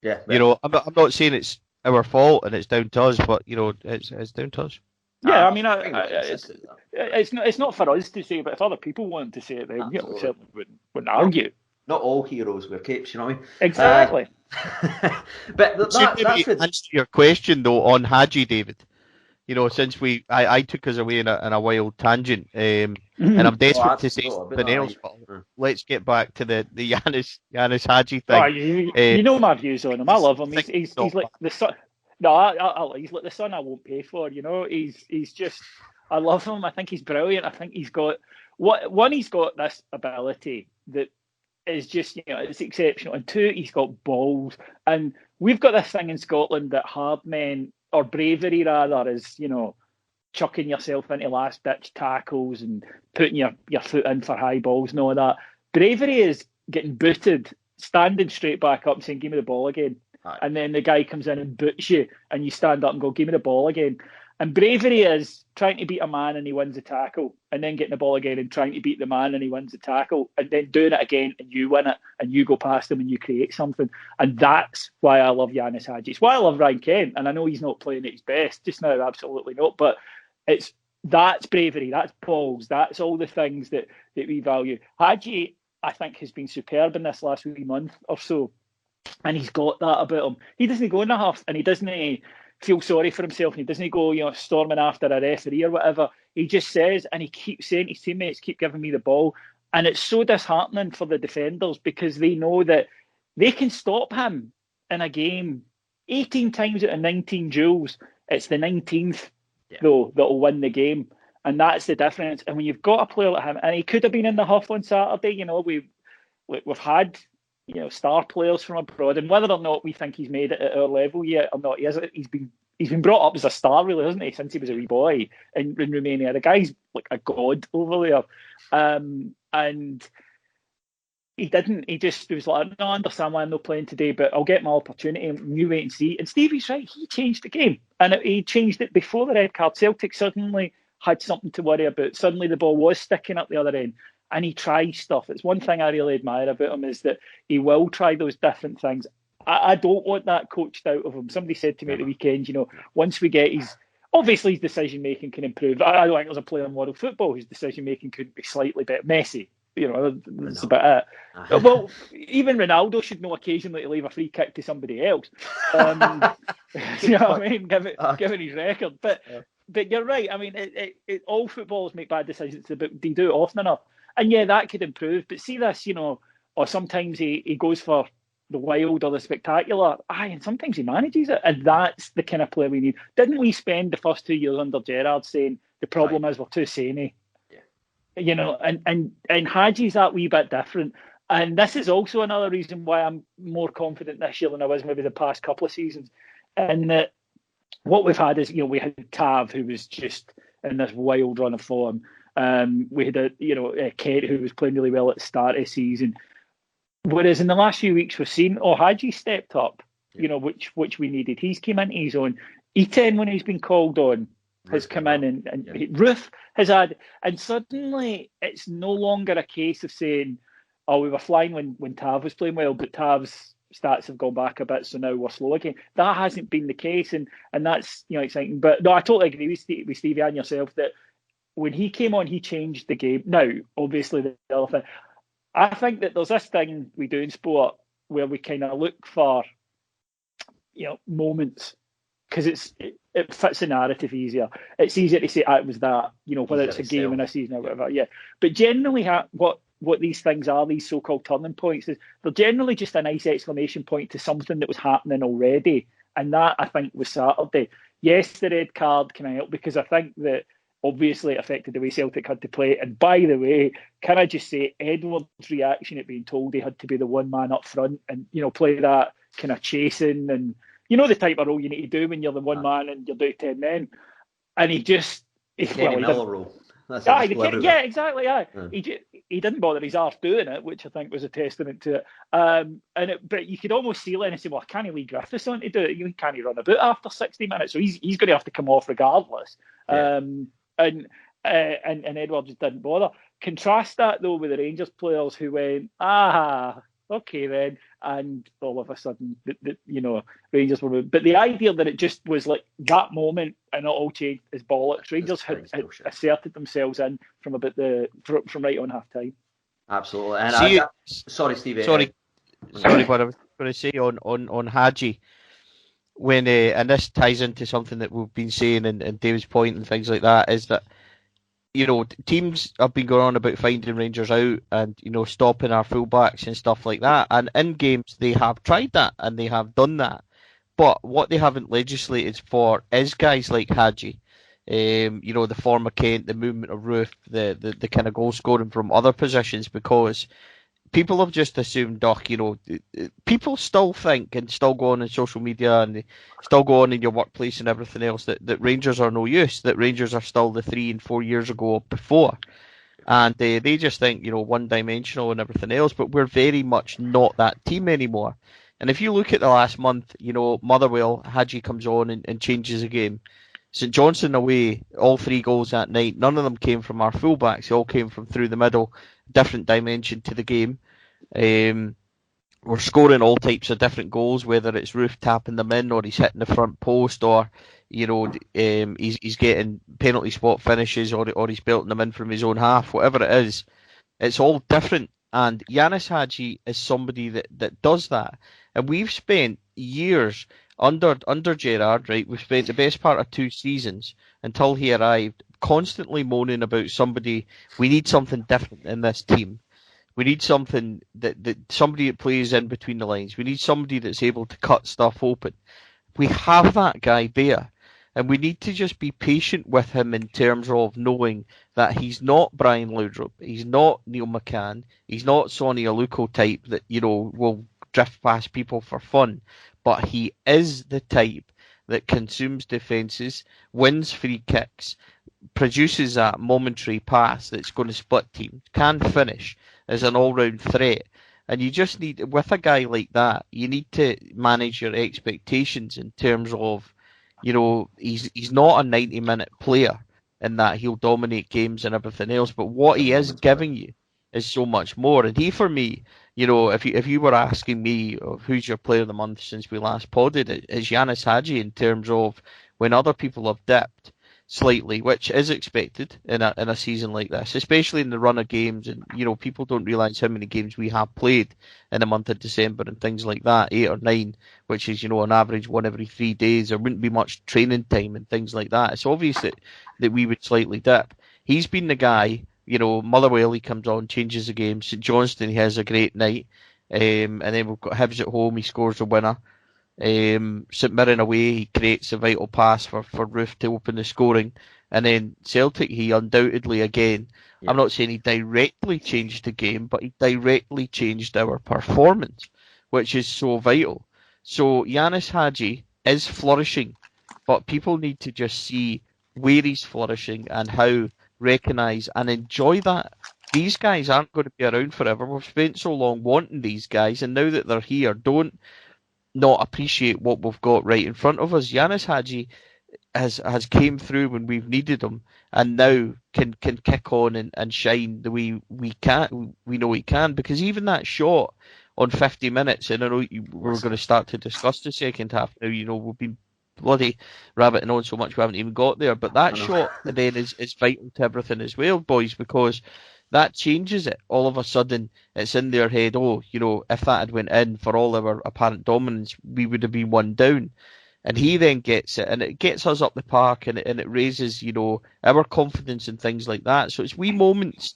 Yeah. I'm not saying it's our fault and it's down to us, but it's down to us. Yeah, I mean, it's not for us to say, but if other people want to say it, then we certainly wouldn't argue. Not all heroes wear capes, you know what I mean? Exactly. But that's answer your question though on Hagi, David. since I took us away in a wild tangent, and I'm desperate to say something else, but let's get back to the Yanis Hagi thing. You know my views on him. I love him. He's like the son. No, he's like the son I won't pay for. He's just. I love him. I think he's brilliant. I think he's got he's got this ability that is just it's exceptional, and two, he's got balls. And we've got this thing in Scotland that hard men, or bravery rather, is chucking yourself into last ditch tackles and putting your foot in for high balls and all that. Bravery is getting booted, standing straight back up and saying, "Give me the ball again." Right. And then the guy comes in and boots you, and you stand up and go, "Give me the ball again." And bravery is trying to beat a man and he wins the tackle, and then getting the ball again and trying to beat the man and he wins the tackle, and then doing it again and you win it and you go past him and you create something. And that's why I love Yanis Hagi. It's why I love Ryan Kent. And I know he's not playing at his best just now, absolutely not. But that's bravery, that's balls, that's all the things that we value. Hagi, I think, has been superb in this last wee month or so. And he's got that about him. He doesn't go in the huff, and he doesn't feel sorry for himself, and he doesn't go storming after a referee or whatever. He just says, and he keeps saying, his teammates keep giving me the ball. And it's so disheartening for the defenders, because they know that they can stop him in a game 18 times out of 19 duels. It's the 19th, though, that'll win the game. And that's the difference. And when you've got a player like him, and he could have been in the huff on Saturday, we've had star players from abroad, and whether or not we think he's made it at our level yet or not, he's been brought up as a star, really, hasn't he, since he was a wee boy in Romania. The guy's like a god over there. And he didn't. He was like, "No, I understand why I'm not playing today, but I'll get my opportunity, and you wait and see." And Stevie's right. He changed the game, and he changed it before the red card. Celtic suddenly had something to worry about. Suddenly the ball was sticking up the other end. And he tries stuff. It's one thing I really admire about him, is that he will try those different things. I don't want that coached out of him. Somebody said to me at the weekend, once we get obviously his decision making can improve. I don't think there's a player in world football whose decision making could be slightly better. Messi, that's about it. Well, even Ronaldo should know occasionally to leave a free kick to somebody else. You know what I mean? Given his record, but you're right. I mean, all footballers make bad decisions, but they do it often enough. And yeah, that could improve. But see this, or sometimes he goes for the wild or the spectacular. And sometimes he manages it. And that's the kind of player we need. Didn't we spend the first 2 years under Gerrard saying the problem is we're too samey? Yeah. And Hagi's that wee bit different. And this is also another reason why I'm more confident this year than I was maybe the past couple of seasons. And that what we've had is, we had Tav, who was just in this wild run of form. We had Kent, who was playing really well at the start of the season. Whereas in the last few weeks, we've seen Hagi stepped up, which we needed. He's came into his own. Eten, when he's been called on, has come in, and Ruth has had, and suddenly it's no longer a case of saying, "Oh, we were flying when Tav was playing well, but Tav's stats have gone back a bit, so now we're slow again." That hasn't been the case, and that's exciting. But no, I totally agree with Stevie and yourself that when he came on, he changed the game. Now, obviously, the other thing, I think that there's this thing we do in sport where we kind of look for, moments, because it fits the narrative easier. It's easier to say, it was that, whether it's a game in a season or whatever. Yeah. But generally, what these things are, these so-called turning points, is they're generally just a nice exclamation point to something that was happening already. And that, I think, was Saturday. Yes, the red card can help, because I think that obviously it affected the way Celtic had to play. And by the way, can I just say, Edward's reaction at being told he had to be the one man up front and, play that kind of chasing and, the type of role you need to do when you're the one man and you're doing 10 men. And he just... role. Yeah, exactly. Yeah. He didn't bother his arse doing it, which I think was a testament to it. But you could almost see Lennon say, "Well, can't he Lee Griffiths on to do it? He can't run about after 60 minutes, so he's going to have to come off regardless." Yeah. And Edward just didn't bother. Contrast that though with the Rangers players who went, okay then, and all of a sudden, Rangers were. But the idea that it just was like that moment and it all changed is bollocks. Rangers had asserted themselves in from right on half time. Absolutely. And sorry, Stevie. Sorry, what I was going to say on Hagi. when and this ties into something that we've been saying and David's point and things like that, is that teams have been going on about finding Rangers out and stopping our fullbacks and stuff like that, and in games they have tried that and they have done that. But what they haven't legislated for is guys like Hagi, the former Kent, the movement of Roof, the kind of goal scoring from other positions, because people have just assumed, Doc, people still think and still go on in social media and they still go on in your workplace and everything else that Rangers are no use, that Rangers are still the 3 and 4 years ago before. And they just think, one-dimensional and everything else, but we're very much not that team anymore. And if you look at the last month, Motherwell, Hagi comes on and changes the game. St Johnstone away, all 3 goals that night, none of them came from our fullbacks, they all came from through the middle, different dimension to the game. We're scoring all types of different goals, whether it's Roof tapping them in or he's hitting the front post, or he's getting penalty spot finishes, or he's belting them in from his own half. Whatever it is, it's all different. And Yanis Hagi is somebody that does that. And we've spent years under Gerrard, right? We've spent the best part of 2 seasons until he arrived, constantly moaning about somebody. We need something different in this team. We need something that somebody that plays in between the lines. We need somebody that's able to cut stuff open. We have that guy there, and we need to just be patient with him in terms of knowing that he's not Brian Laudrup, he's not Neil McCann, he's not Sonny Aluko type that will drift past people for fun, but he is the type that consumes defences, wins free kicks, produces that momentary pass that's going to split teams, can finish as an all-round threat. And you just need, with a guy like that, you need to manage your expectations in terms of, he's not a 90-minute player in that he'll dominate games and everything else, but what he is giving you is so much more. And he, for me, if you were asking me who's your player of the month since we last podded, it's Yanis Hagi, in terms of when other people have dipped slightly, which is expected in a season like this, especially in the run of games. And people don't realise how many games we have played in the month of December and things like that, 8 or 9, which is on average 1 every 3 days. There wouldn't be much training time and things like that. It's obvious that we would slightly dip. He's been the guy. Motherwell, he comes on, changes the game. St Johnstone, he has a great night, and then we've got Hibs at home, he scores the winner. St Mirren away, he creates a vital pass for Roof to open the scoring. And then Celtic, he undoubtedly, again, I'm not saying he directly changed the game, but he directly changed our performance, which is so vital. So Yanis Hagi is flourishing, but people need to just see where he's flourishing and how, recognise and enjoy that. These guys aren't going to be around forever. We've spent so long wanting these guys, and now that they're here, don't not appreciate what we've got right in front of us. Yanis Hagi has came through when we've needed him, and now can kick on and shine the way we know he can. Because even that shot on 50 minutes, and I know we're going to start to discuss the second half now. We've been bloody rabbiting on so much we haven't even got there, but that shot then is vital to everything as well, boys, because that changes it. All of a sudden, it's in their head, if that had went in, for all our apparent dominance, we would have been 1 down. And he then gets it, and it gets us up the park, and it raises, our confidence and things like that. So it's wee moments.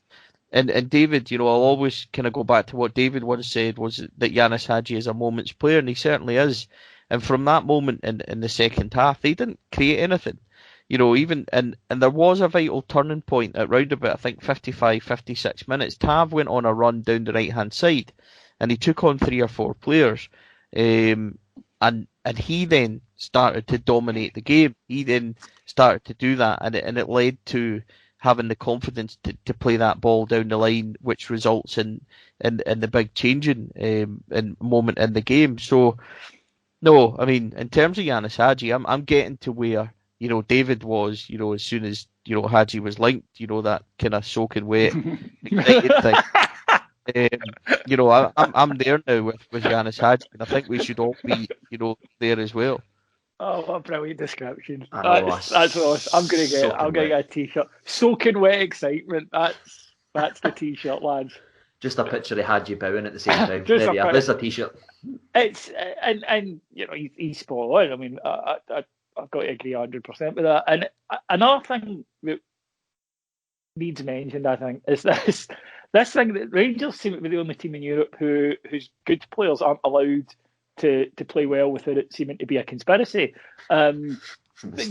And David, I'll always kind of go back to what David once said, was that Yanis Hagi is a moment's player, and he certainly is. And from that moment in the second half, they didn't create anything. And there was a vital turning point at round about, I think, 55, 56 minutes. Tav went on a run down the right-hand side, and he took on 3 or 4 players. And he then started to dominate the game. He then started to do that, and it led to having the confidence to play that ball down the line, which results in the big changing moment in the game. So, no, I mean, in terms of Yanis Hagi, I'm getting to where David was, as soon as, Hagi was linked, that kind of soaking wet, excited thing. I'm there now with Yanis Hagi, and I think we should all be, there as well. Oh, what a brilliant description. That's awesome. I'm gonna get a t-shirt. Soaking wet excitement. That's the t-shirt, lads. Just a picture of Hagi bowing at the same time. Just There a you are. There's a t-shirt. It's and he's spot on. I mean, I've got to agree 100% with that. And another thing that needs mentioned, I think, is this thing that Rangers seem to be the only team in Europe whose good players aren't allowed to play well without it seeming to be a conspiracy. But if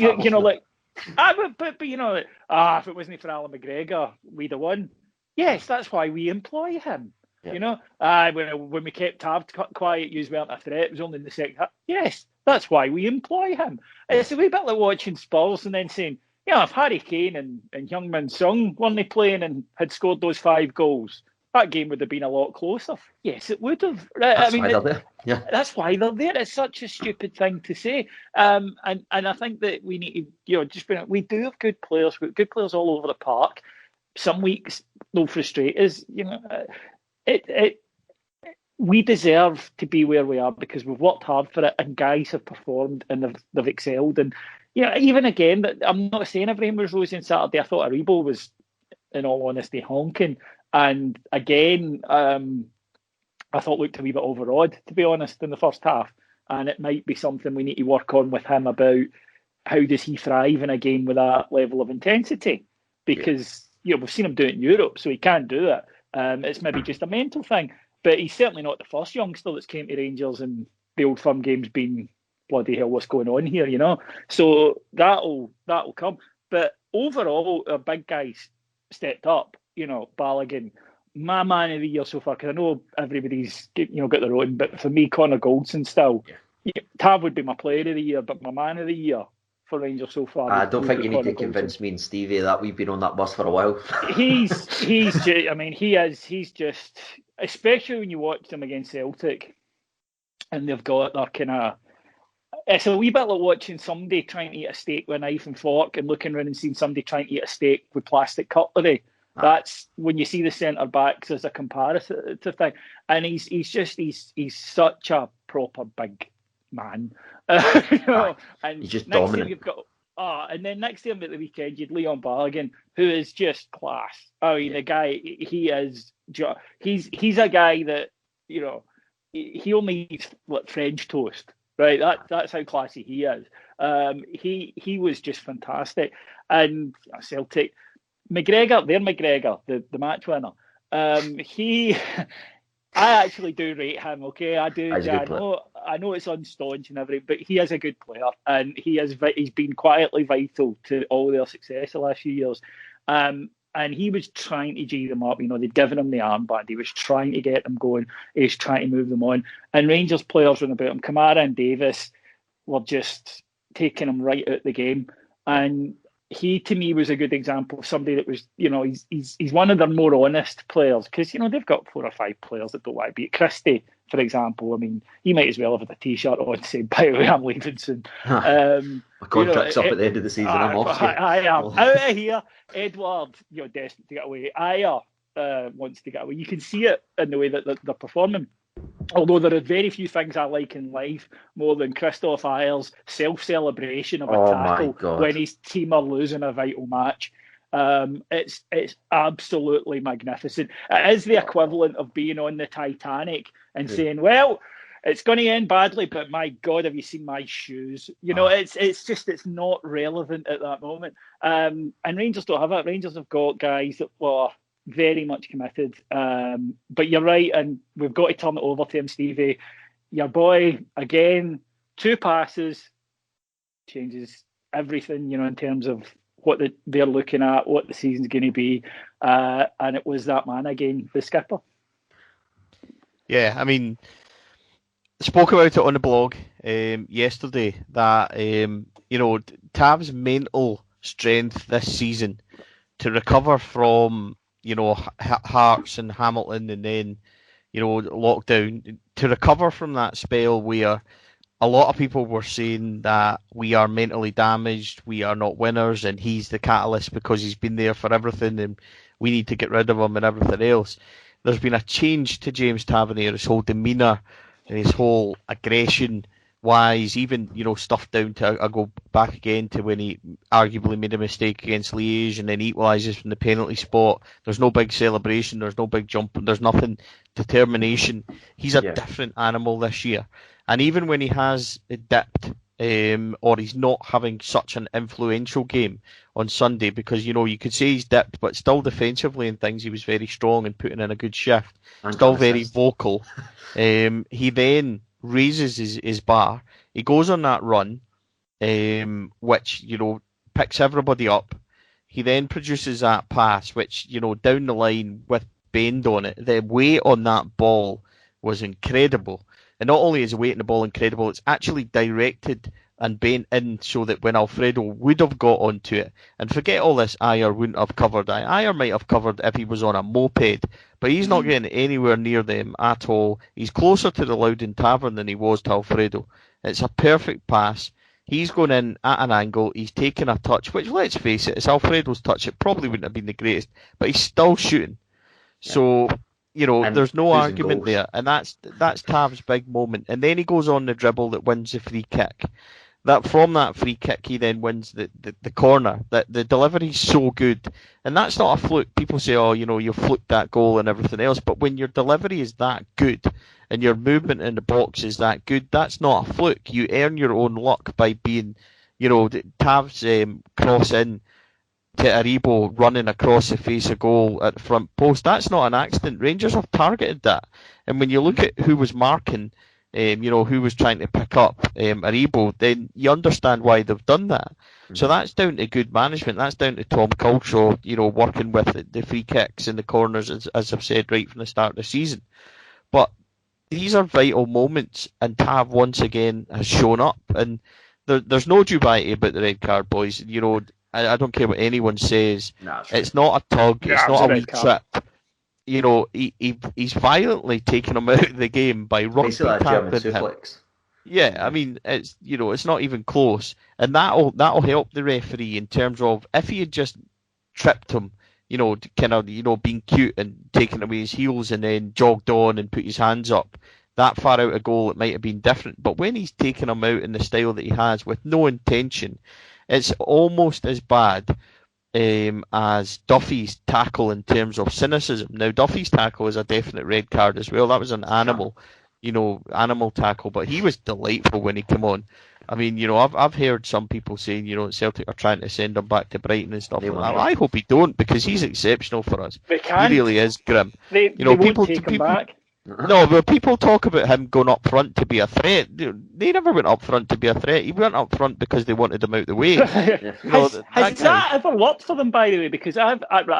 it wasn't for Alan McGregor, we'd have won. Yes, that's why we employ him. Yeah. When we kept Tav quiet, you weren't a threat. It was only in the second half. Yes, that's why we employ him. It's a wee bit like watching Spurs and then saying, if Harry Kane and Heung-min Son weren't playing and had scored those 5 goals, that game would have been a lot closer. Yes, it would have. That's why they're there. Yeah. That's why they're there. It's such a stupid thing to say. And I think that we need to, we do have good players. We've got good players all over the park. Some weeks they'll frustrate us. We deserve to be where we are because we've worked hard for it, and guys have performed and they've excelled. And even again, I'm not saying everything was rosy on Saturday. I thought Aribo was, in all honesty, honking. And again, I thought looked a wee bit overawed, to be honest, in the first half. And it might be something we need to work on with him about how does he thrive in a game with that level of intensity? Because we've seen him do it in Europe, so he can do it. It's maybe just a mental thing. But he's certainly not the first youngster that's came to Rangers and the Old Firm game's been, bloody hell, what's going on here, So that'll come. But overall, our big guys stepped up. Balogun, my man of the year so far, because I know everybody's got their own, but for me, Connor Goldson still. Yeah. Tav would be my player of the year, but my man of the year for Rangers so far. I don't think you need to convince me and Stevie that we've been on that bus for a while. He's just, especially when you watch them against Celtic, and they've got their kind of. It's a wee bit like watching somebody trying to eat a steak with a knife and fork and looking around and seeing somebody trying to eat a steak with plastic cutlery. That's when you see the centre backs as a comparison to thing, and he's such a proper big man, And he's just next dominant. You've got and then next to him at the weekend you'd Leon Balogun, who is just class. I mean, the guy he's a guy that he only eats like French toast, right? That's how classy he is. He was just fantastic, and Celtic. Mcgregor, the match winner. I actually do rate him. Okay, I do. I know it's unstaunch and everything, but he is a good player, and he's been quietly vital to all their success the last few years. And he was trying to G them up. They'd given him the armband. He was trying to get them going. He was trying to move them on. And Rangers players run about him. Kamara and Davis were just taking him right out the game. And he, to me, was a good example of somebody that was, he's one of their more honest players, because, they've got 4 or 5 players that don't want to beat Christie, for example. I mean, he might as well have had a T-shirt on saying, by the way, I'm leaving soon. My contract's up at the end of the season. I'm off. I am out of here. Edward, desperate to get away. Aya wants to get away. You can see it in the way that they're performing. Although there are very few things I like in life more than Christoph Ayer's self-celebration of a tackle when his team are losing a vital match. It's absolutely magnificent. It is the equivalent of being on the Titanic and saying, well, it's going to end badly, but my God, have you seen my shoes? It's not relevant at that moment. And Rangers don't have it. Rangers have got guys that were very much committed. But you're right, and we've got to turn it over to him, Stevie. Your boy, again, 2 passes, changes everything, in terms of what they're looking at, what the season's going to be. And it was that man again, the skipper. Yeah, I mean, spoke about it on the blog yesterday that, Tav's mental strength this season to recover from Hearts and Hamilton and then, lockdown, to recover from that spell where a lot of people were saying that we are mentally damaged, we are not winners, and he's the catalyst because he's been there for everything and we need to get rid of him and everything else. There's been a change to James Tavernier, his whole demeanour and his whole aggression wise, even, stuff down to, I go back again to when he arguably made a mistake against Liège and then equalises from the penalty spot. There's no big celebration, there's no big jump, there's nothing, determination. He's a different animal this year. And even when he has dipped, or he's not having such an influential game on Sunday, because, you could say he's dipped, but still defensively and things, he was very strong and putting in a good shift. And still very vocal. He then raises his bar. He goes on that run, which, picks everybody up. He then produces that pass, which, down the line with bend on it, the weight on that ball was incredible. And not only is the weight on the ball incredible, it's actually directed and bent in so that when Alfredo would have got onto it, and forget all this Ayer wouldn't have covered. Ayer might have covered if he was on a moped, but he's not getting anywhere near them at all. He's closer to the Loudon Tavern than he was to Alfredo. It's a perfect pass. He's going in at an angle. He's taking a touch, which, let's face it, it's Alfredo's touch. It probably wouldn't have been the greatest, but he's still shooting. Yeah. So, there's no argument there. And that's Tav's big moment. And then he goes on the dribble that wins the free kick. From that free kick, he then wins the corner. The delivery's so good. And that's not a fluke. People say, you fluked that goal and everything else. But when your delivery is that good and your movement in the box is that good, that's not a fluke. You earn your own luck by being, Tav's cross in to Aribo running across the face of goal at the front post. That's not an accident. Rangers have targeted that. And when you look at who was marking, who was trying to pick up Aribo, then you understand why they've done that. Mm-hmm. So that's down to good management. That's down to Tom Culshaw, working with the free kicks and the corners, as I've said right from the start of the season. But these are vital moments, and Tav once again has shown up. And there's no dubiety about the red card, boys. I don't care what anyone says. No, it's not a tug. Yeah, it's not a wee trip. He's violently taken him out of the game by rugby tapping him. Yeah, I mean, it's not even close, and that'll help the referee in terms of if he had just tripped him, being cute and taken away his heels and then jogged on and put his hands up. That far out a goal, it might have been different. But when he's taken him out in the style that he has with no intention, it's almost as bad as Duffy's tackle in terms of cynicism. Now, Duffy's tackle is a definite red card as well. That was an animal tackle, but he was delightful when he came on. I mean, I've heard some people saying, Celtic are trying to send him back to Brighton and stuff like that. I hope he don't, because he's exceptional for us. They can. He really is grim. They won't take him back. No, but people talk about him going up front to be a threat. They never went up front to be a threat. He went up front because they wanted him out the way. Has that ever worked for them, by the way? Because I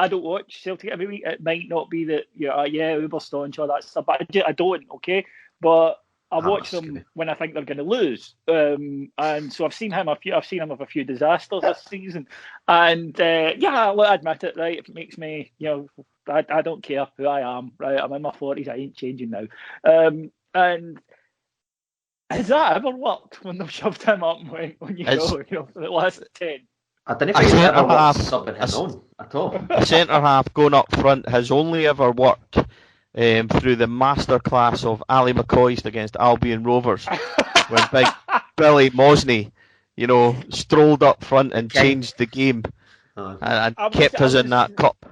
don't watch Celtic every week. It might not be that uber staunch, all that stuff, but I don't. Okay, but I watch them when I think they're going to lose, and so I've seen him with a few disasters this season, and I'll admit it. Right, if it makes me, I don't care who I am. Right, I'm in my 40s. I ain't changing now. And has that ever worked when they've shoved him up when you go, for the last 10? I don't think it's ever worked subbing him on at all. A centre half going up front has only ever worked through the masterclass of Ali McCoist against Albion Rovers, when big Billy Mosney, strolled up front and changed the game and kept us in that cup.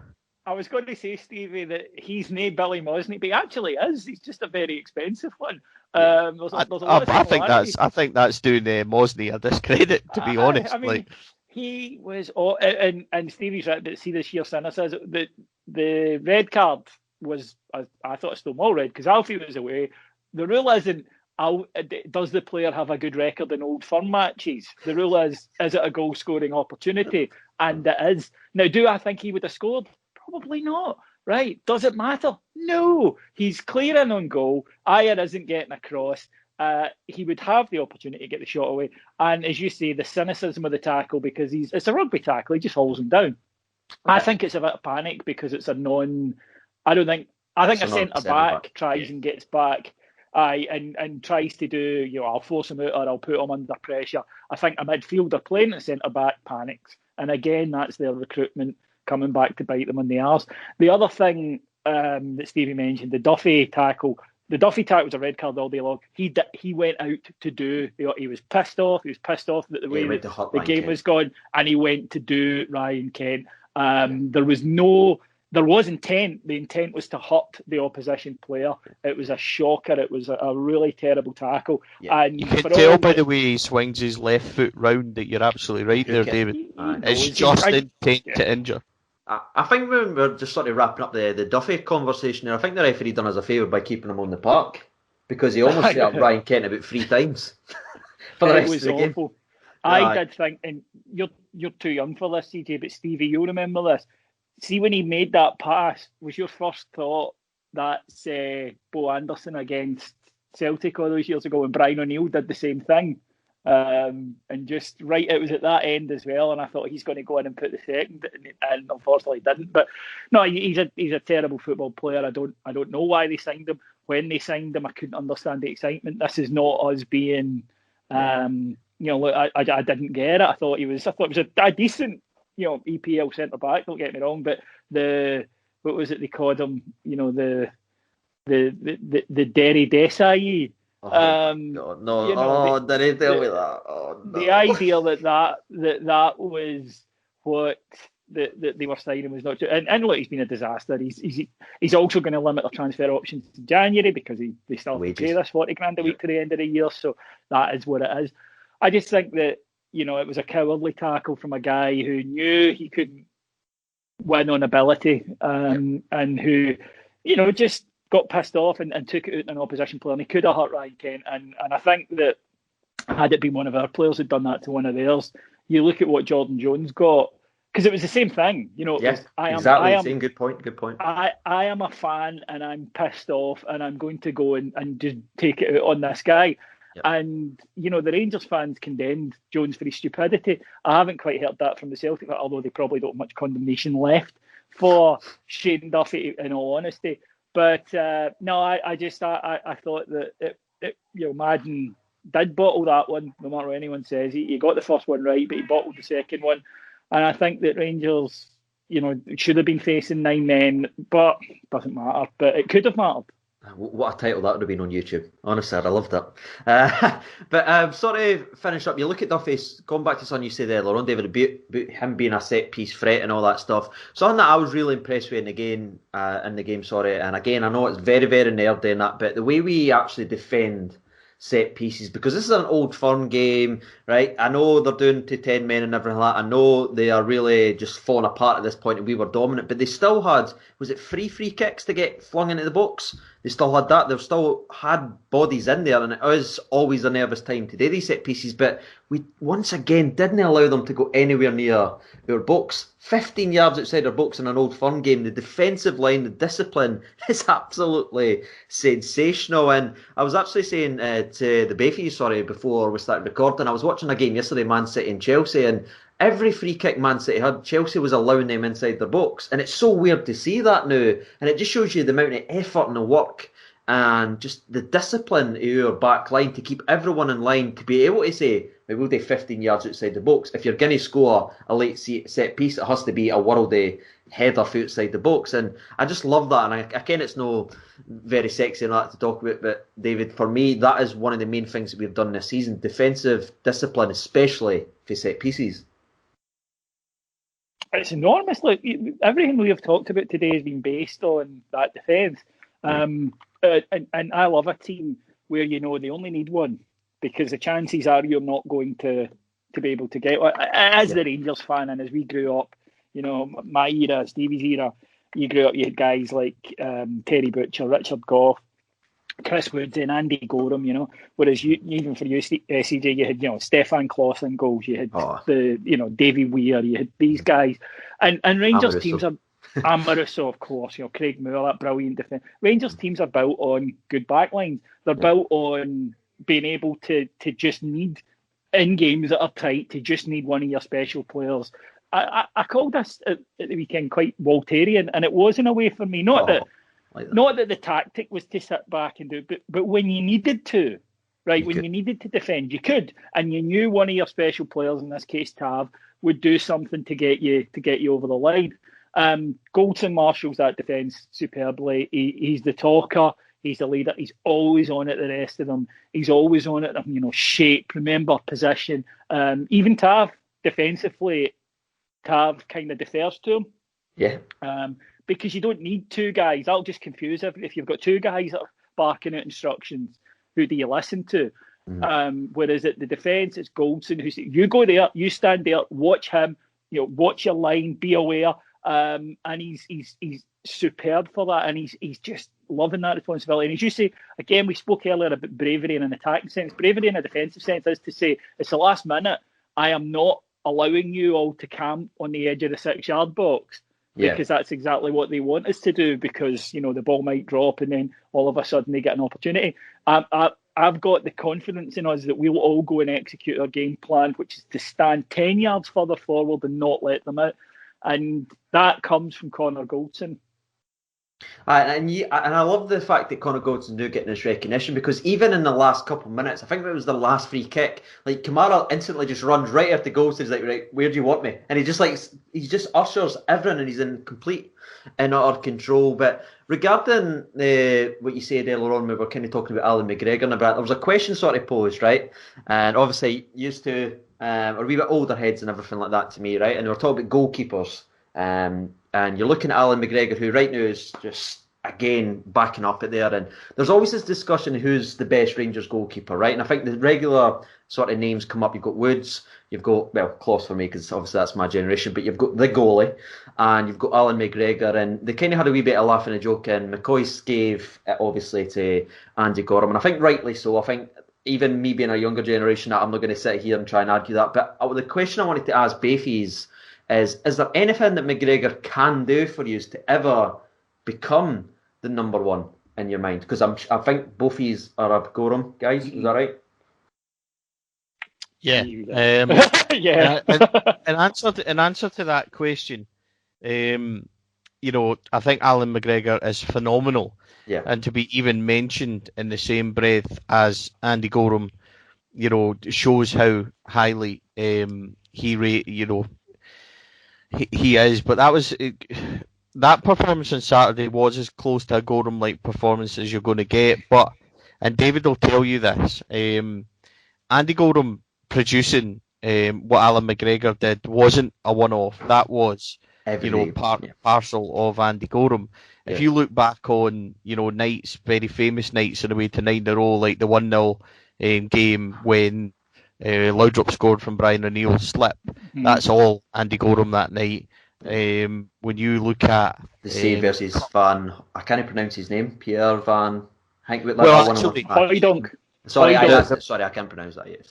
I was going to say, Stevie, that he's no Billy Mosney, but he actually is. He's just a very expensive one. I think that's doing Mosney a discredit, to be honest. I mean, he was, and Stevie's right, but see the sheer cynicism. The red card was, I thought, a Stonewall red, because Alfie was away. The rule isn't, does the player have a good record in Old Firm matches? The rule is it a goal scoring opportunity? And it is. Now, do I think he would have scored? Probably not. Right. Does it matter? No. He's clearing on goal. Ayer isn't getting across. He would have the opportunity to get the shot away. And as you say, the cynicism of the tackle, because it's a rugby tackle, he just hauls him down. I think it's a bit of panic because it's a I think a centre-back tries and gets back and tries to do, I'll force him out or I'll put him under pressure. I think a midfielder playing at centre-back panics. And again, that's their recruitment coming back to bite them in the arse. The other thing that Stevie mentioned, the Duffy tackle, the Duffy tackle was a red card all day long. He went out to do. He was pissed off. He was pissed off that the way that the game was gone, and he went to do Ryan Kent. There was intent. The intent was to hurt the opposition player. It was a shocker. It was a really terrible tackle. Yeah. And you can tell by the way he swings his left foot round that you're absolutely right there, David. It's just intent to injure. I think when we're just sort of wrapping up the Duffy conversation there, I think the referee done us a favour by keeping him on the park, because he almost set up Ryan Kent about 3 times for the rest of the awful. Game. I did think, and you're too young for this, CJ, but Stevie, you'll remember this. See, when he made that pass, was your first thought that's Bo Anderson against Celtic all those years ago when Brian O'Neill did the same thing? And just it was at that end as well, and I thought he's going to go in and put the second, and unfortunately didn't. But no, he's a terrible football player. I don't know why they signed him. When they signed him, I couldn't understand the excitement. This is not us being, look, I didn't get it. I thought it was a decent, EPL centre back. Don't get me wrong, but what was it they called him? The Derry Desai. No, did he tell me that? Oh, no. The idea that was what that they were signing was not true. And look, he's been a disaster. He's also going to limit their transfer options in January because they still have to pay this 40 grand a week to the end of the year. So that is what it is. I just think that it was a cowardly tackle from a guy who knew he couldn't win on ability, and who just got pissed off and took it out on an opposition player, and he could have hurt Ryan Kent. And I think that had it been one of our players who'd done that to one of theirs, you look at what Jordan Jones got, because it was the same thing. Yes, exactly. Same. Good point. I am a fan, and I'm pissed off, and I'm going to go and just take it out on this guy. Yep. And the Rangers fans condemned Jones for his stupidity. I haven't quite heard that from the Celtic, although they probably don't have much condemnation left for Shane Duffy, in all honesty. But no, I thought that Madden did bottle that one, no matter what anyone says. He got the first one right, but he bottled the second one. And I think that Rangers, should have been facing 9 men, but it doesn't matter. But it could have mattered. What a title that would have been on YouTube. Honestly, I loved that. But sort of finish up. You look at Duffy, going back to something you said earlier on, David, about him being a set piece threat and all that stuff. Something that I was really impressed with in the game. And again, I know it's very, very nerdy in that bit. The way we actually defend set pieces, because this is an old firm game, right? I know they're doing to 10 men and everything like that. I know they are really just falling apart at this point, and we were dominant, but they still had, was it 3 free kicks to get flung into the box? They still had that. They've still had bodies in there, and it is always a nervous time to do these set pieces, but we once again didn't allow them to go anywhere near our box. 15 yards outside our box in an old firm game. The defensive line, the discipline is absolutely sensational. And I was actually saying to the Bayfies, before we started recording, I was watching a game yesterday, Man City and Chelsea, and every free kick Man City had, Chelsea was allowing them inside their box. And it's so weird to see that now. And it just shows you the amount of effort and the work and just the discipline of your back line to keep everyone in line, to be able to say, we'll do 15 yards outside the box. If you're going to score a late set piece, it has to be a worldy header from outside the box. And I just love that. And again, it's no very sexy and that to talk about, but David, for me, that is one of the main things that we've done this season. Defensive discipline, especially for set pieces. It's enormous. Like, everything we have talked about today has been based on that defence. And I love a team where they only need one, because the chances are you're not going to be able to get one. As the Rangers fan, and as we grew up, my era, Stevie's era, you grew up, you had guys like Terry Butcher, Richard Gough, Chris Woods and Andy Gorham, whereas even for you, CJ, you had, Stefan Kloss in goals, you had Davy Weir, you had these guys. And Rangers teams are, Amaruso, of course, Craig Moore, that brilliant defence. Rangers teams are built on good backlines. They're built on being able to just need, in games that are tight, to just need one of your special players. I called this at the weekend quite Walterian, and it was in a way for me. Not that the tactic was to sit back and do it, but when you needed to, right? You needed to defend, you could, and you knew one of your special players, in this case Tav, would do something to get you over the line. Goldson marshals that defence superbly. He's the talker. He's the leader. He's always on at the rest of them. He's always on at them, shape, remember, position. Even Tav, defensively, Tav kind of defers to him. Yeah. Because you don't need two guys. That'll just confuse everything. If you've got two guys that are barking out instructions, who do you listen to? Whereas at the defence, it's Goldson who's, you go there, you stand there, watch him, watch your line, be aware. And he's superb for that, and he's just loving that responsibility. And as you say, again, we spoke earlier about bravery in an attacking sense. Bravery in a defensive sense is to say, it's the last minute, I am not allowing you all to camp on the edge of the 6-yard box. Because that's exactly what they want us to do, because the ball might drop and then all of a sudden they get an opportunity. I've got the confidence in us that we'll all go and execute our game plan, which is to stand 10 yards further forward and not let them out. And that comes from Connor Goldson. And I love the fact that Connor Goldson do getting this recognition, because even in the last couple of minutes, I think it was the last free kick, like Kamara instantly just runs right after Goldson. He's like, right, where do you want me? And he just ushers everyone, and he's in complete and utter control. But regarding what you said earlier on, we were kind of talking about Alan McGregor and about, there was a question sort of posed, right? And obviously used to a wee bit older heads and everything like that to me, right? And we were talking about goalkeepers. And you're looking at Alan McGregor, who right now is just, again, backing up it there. And there's always this discussion of who's the best Rangers goalkeeper, right? And I think the regular sort of names come up. You've got Woods, you've got, well, Kloss for me, because obviously that's my generation, but you've got the goalie, and you've got Alan McGregor. And they kind of had a wee bit of laugh and a joke, and McCoy gave it, obviously, to Andy Gorham. And I think rightly so. I think even me being a younger generation, I'm not going to sit here and try and argue that. But the question I wanted to ask Beefy is there anything that McGregor can do for you to ever become the number one in your mind? Because I think both of are a Gorham guys. Is that right? Yeah. Yeah. In answer to that question, I think Alan McGregor is phenomenal. Yeah. And to be even mentioned in the same breath as Andy Gorham, shows how highly he is. But that performance on Saturday was as close to a Gorham-like performance as you're going to get. And David will tell you this, Andy Gorham producing what Alan McGregor did wasn't a one-off. That was parcel of Andy Gorham. Yeah. If you look back on nights, very famous nights on the way to 9 in a row, like the 1-0 game when Laudrup scored from Brian O'Neill's slip. That's all Andy Gorham that night. When you look at the save versus Van, I can't pronounce his name, Pierre Van Hank. Hooijdonk. Sorry, I can't pronounce that yet.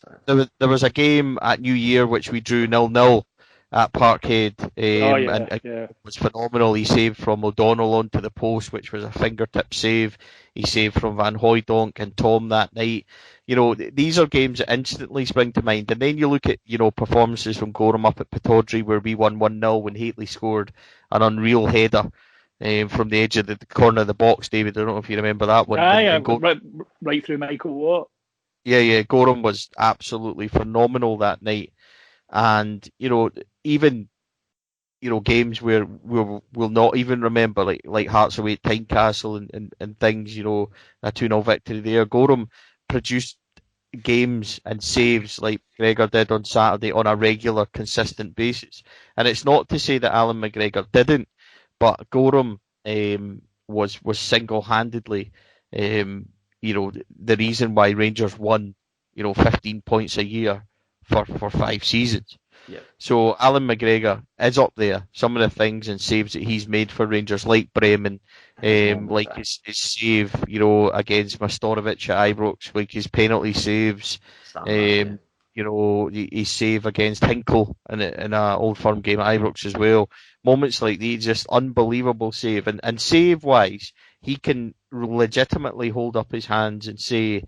There was a game at New Year which we drew 0-0 at Parkhead, and it was phenomenal. He saved from O'Donnell onto the post, which was a fingertip save. He saved from Van Hooijdonk and Tom that night. These are games that instantly spring to mind. And then you look at, performances from Gorham up at Pittodrie, where we won 1-0 when Hateley scored an unreal header from the edge of the corner of the box, David. I don't know if you remember that one. Right through Michael Watt. Yeah, Gorham was absolutely phenomenal that night. And, even games where we'll not even remember, like Hearts away at Tynecastle and things, a 2-0 victory there. Gorham produced games and saves like McGregor did on Saturday on a regular, consistent basis. And it's not to say that Alan McGregor didn't, but Gorham was single-handedly, the reason why Rangers won, 15 points a year for 5 seasons. Yeah. So Alan McGregor is up there. Some of the things and saves that he's made for Rangers, like Bremen, like his save, against Mastorovic at Ibrox, like his penalty saves, his save against Hinkle in a Old Firm game at Ibrox as well. Moments like these, just unbelievable save. And save-wise, he can legitimately hold up his hands and say,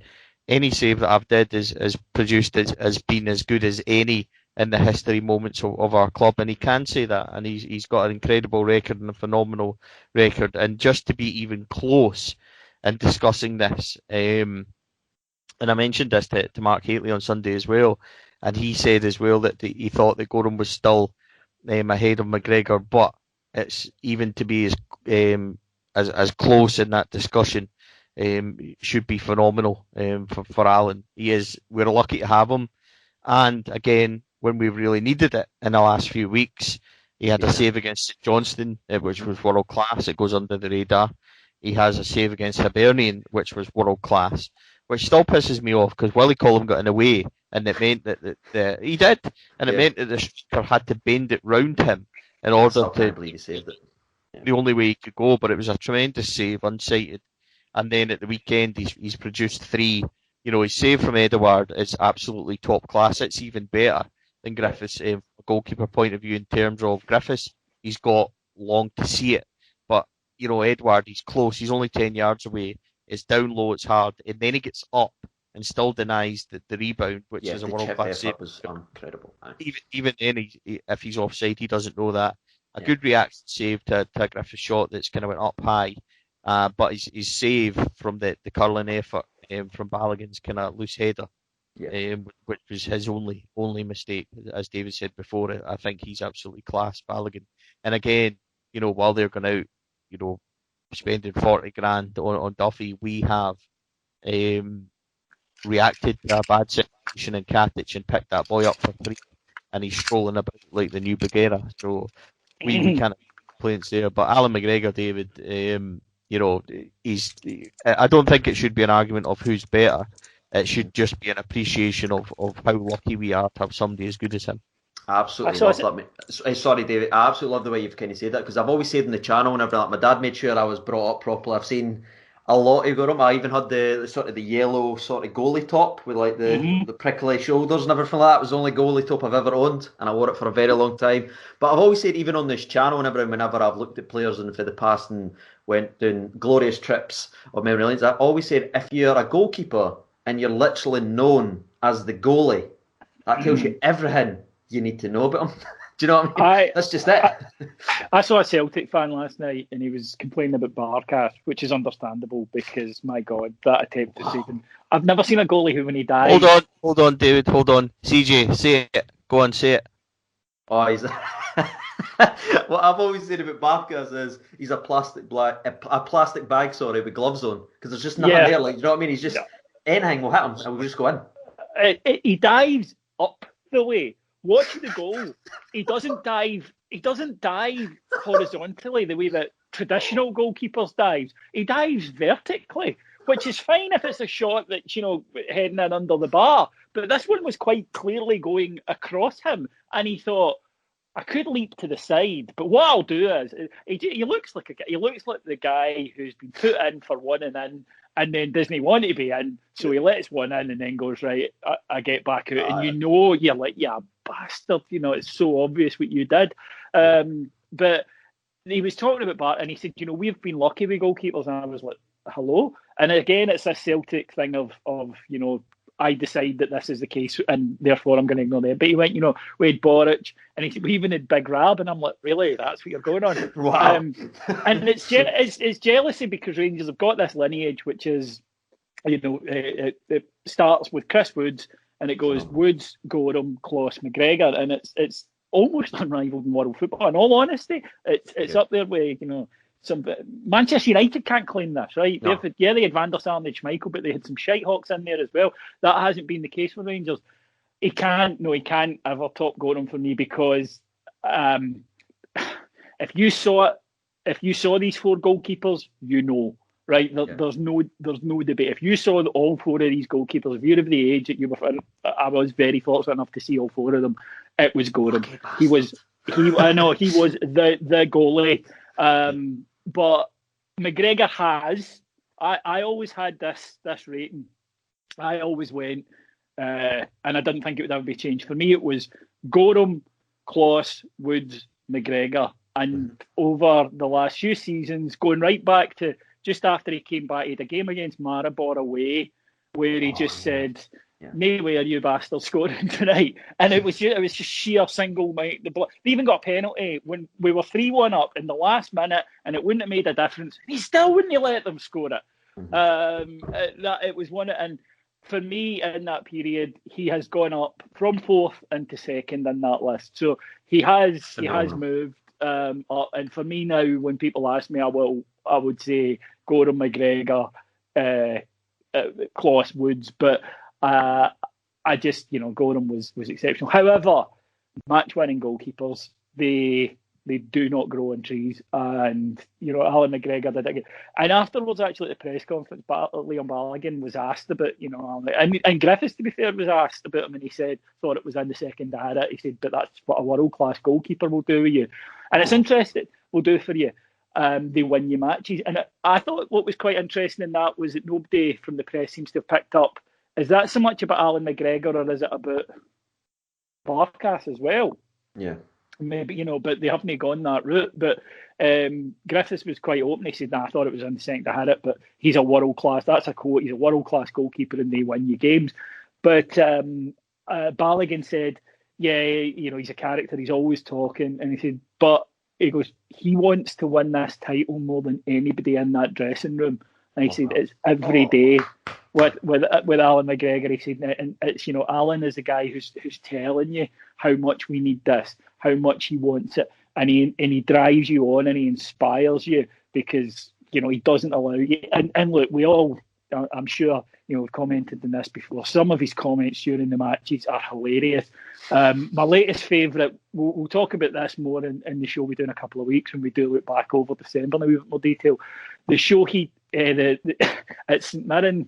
any save that I've did is produced as been as good as any in the history moments of our club, and he can say that, and he's got an incredible record and a phenomenal record. And just to be even close in discussing this, and I mentioned this to Mark Hateley on Sunday as well, and he said as well that he thought that Gorham was still ahead of McGregor, but it's even to be as close in that discussion should be phenomenal for Alan. We're lucky to have him. And again, when we really needed it in the last few weeks, he had a save against St Johnstone, which was world class. It goes under the radar. He has a save against Tavernier, which was world class, which still pisses me off because Willie Collum got in the way, and it meant that he did, and it meant that the striker had to bend it round him in order to. Can't believe he saved it. Yeah. The only way he could go, but it was a tremendous save, unsighted. And then at the weekend, he's produced 3. His save from Edouard is absolutely top class. It's even better than Griffiths from a goalkeeper point of view in terms of Griffiths. He's got long to see it. But, Edouard, he's close. He's only 10 yards away. It's down low, it's hard. And then he gets up and still denies the rebound, which is a world-class save. Was incredible. Even then, if he's offside, he doesn't know that. A good reaction save to a Griffiths shot that's kind of went up high. But his save from the curling effort from Balogun's kind of loose header, which was his only mistake, as David said before. I think he's absolutely class, Balogun. And again, while they're going out, spending 40 grand on Duffy, we have reacted to a bad situation in Katic and picked that boy up for 3, and he's strolling about like the new Mcgregor. So we can't complaints there. But Alan McGregor, David, I don't think it should be an argument of who's better. It should just be an appreciation of how lucky we are to have somebody as good as him. I absolutely love that. Sorry, David. I absolutely love the way you've kind of said that, because I've always said in the channel whenever my dad made sure I was brought up properly. I've seen a lot of Gorum. I even had the sort of the yellow sort of goalie top with like the prickly shoulders and everything like that. It was the only goalie top I've ever owned, and I wore it for a very long time. But I've always said, even on this channel, whenever I've looked at players for the past and went doing glorious trips of memory lanes, I always said, if you're a goalkeeper and you're literally known as the goalie, that tells you everything you need to know about him. Do you know what I mean? That's just it. I saw a Celtic fan last night, and he was complaining about Barkas, which is understandable because, my God, that attempt to save him. I've never seen a goalie who, when he died... Hold on, David, hold on. CJ, say it. Go on, say it. Oh, he's... What I've always said about Barkas is he's a plastic bag, with gloves on, because there's just nothing there. Like, you know what I mean? He's just... Anything will hit him, and we'll just go in. He dives up the way. Watch the goal. He doesn't dive horizontally the way that traditional goalkeepers dive. He dives vertically, which is fine if it's a shot that's, heading in under the bar. But this one was quite clearly going across him, and he thought, I could leap to the side, but what I'll do is he looks like the guy who's been put in for one and then doesn't want to be in, so he lets one in and then goes, right, I get back out, and you're like, yeah, bastard, it's so obvious what you did. But he was talking about Bart, and he said, we've been lucky with goalkeepers, and I was like, hello? And again, it's a Celtic thing of I decide that this is the case, and therefore I'm going to ignore them. But he went, we had Boric, and he said, we even had Big Rab, and I'm like, really? That's what you're going on? Wow. And it's jealousy, because Rangers have got this lineage, which is, it starts with Chris Woods, and it goes Woods, Gorham, Kloss, McGregor, and it's almost unrivaled in world football. In all honesty, it's up there with, Manchester United can't claim this, right? No. They had Van der Sar and Schmeichel, but they had some shitehawks in there as well. That hasn't been the case with Rangers. He can't ever top Gorham for me, because if you saw these 4 goalkeepers, right? There's no debate. If you saw all 4 of these goalkeepers, if you're of the age that you were, I was very fortunate enough to see all 4 of them. It was Gorham. He was the goalie. But McGregor has. I always had this rating. I always went, and I didn't think it would ever be changed. For me, it was Gorham, Kloss, Woods, McGregor. And over the last few seasons, going right back to just after he came back, he had a game against Maribor away, where he said, "No way are you bastards scoring tonight." And it was just sheer single mind. They even got a penalty when we were 3-1 up in the last minute, and it wouldn't have made a difference. He still wouldn't have let them score it. That it was one, and for me in that period, he has gone up from 4th into 2nd in that list. So he has moved up. And for me now, when people ask me, I would say Gorham, McGregor, Klaus Woods, but I just, Gorham was exceptional. However, match-winning goalkeepers, they do not grow on trees. And, Alan McGregor did it. And afterwards, actually, at the press conference, Liam Balogun was asked about, and Griffiths, to be fair, was asked about him, and he said, thought it was in the second I had it. He said, but that's what a world-class goalkeeper will do with you. And it's interesting, will do for you. They win you matches. And I thought what was quite interesting in that was that nobody from the press seems to have picked up, is that so much about Alan McGregor, or is it about Barkas as well? Yeah. Maybe, but they haven't gone that route. But Griffiths was quite open. He said, I thought it was in the second I had it, but he's a world-class, that's a quote, he's a world-class goalkeeper and they win you games. But Balogun said, yeah, he's a character, he's always talking. And he said, but he goes, he wants to win this title more than anybody in that dressing room. And he said, it's every day with Alan McGregor. He said, and it's, Alan is the guy who's telling you how much we need this, how much he wants it, and he drives you on and he inspires you because he doesn't allow you. And look, we all, I'm sure, we've commented on this before. Some of his comments during the matches are hilarious. My latest favourite, we'll talk about this more in the show we do in a couple of weeks when we do look back over December in a wee bit more detail. The show at St Mirren,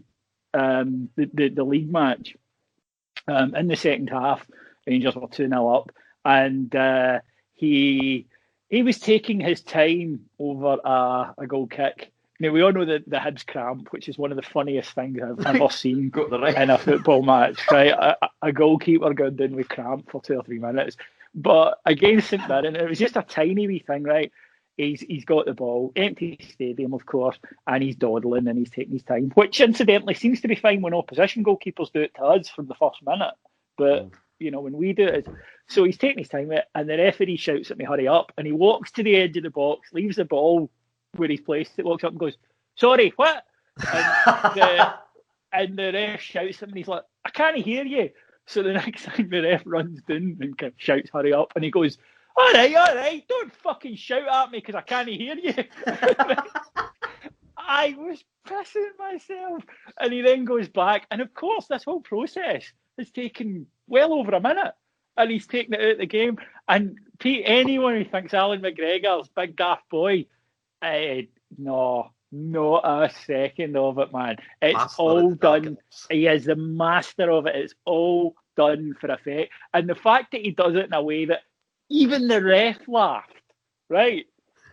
the league match, in the second half, Rangers were 2-0 up, and he was taking his time over a goal kick. Now, we all know the Hibs cramp, which is one of the funniest things I've ever seen in a football match, right? A goalkeeper going down with cramp for 2 or 3 minutes. But against St Mirren, it was just a tiny wee thing, right? He's got the ball, empty stadium, of course, and he's dawdling and he's taking his time, which incidentally seems to be fine when opposition goalkeepers do it to us from the first minute. But, when we do it, so he's taking his time with it, and the referee shouts at me, hurry up, and he walks to the edge of the box, leaves the ball where he's placed it, walks up and goes, sorry, what? And the ref shouts at him and he's like, I can't hear you. So the next time the ref runs down and kind of shouts, hurry up, and he goes, all right, don't fucking shout at me because I can't hear you. I was pissing myself. And he then goes back, and of course this whole process has taken well over a minute, and he's taken it out of the game. And Pete, anyone who thinks Alan McGregor's big daft boy, no, not a second of it, man. It's master all done. He is the master of it. It's all done for effect. And the fact that he does it in a way that even the ref laughed, right?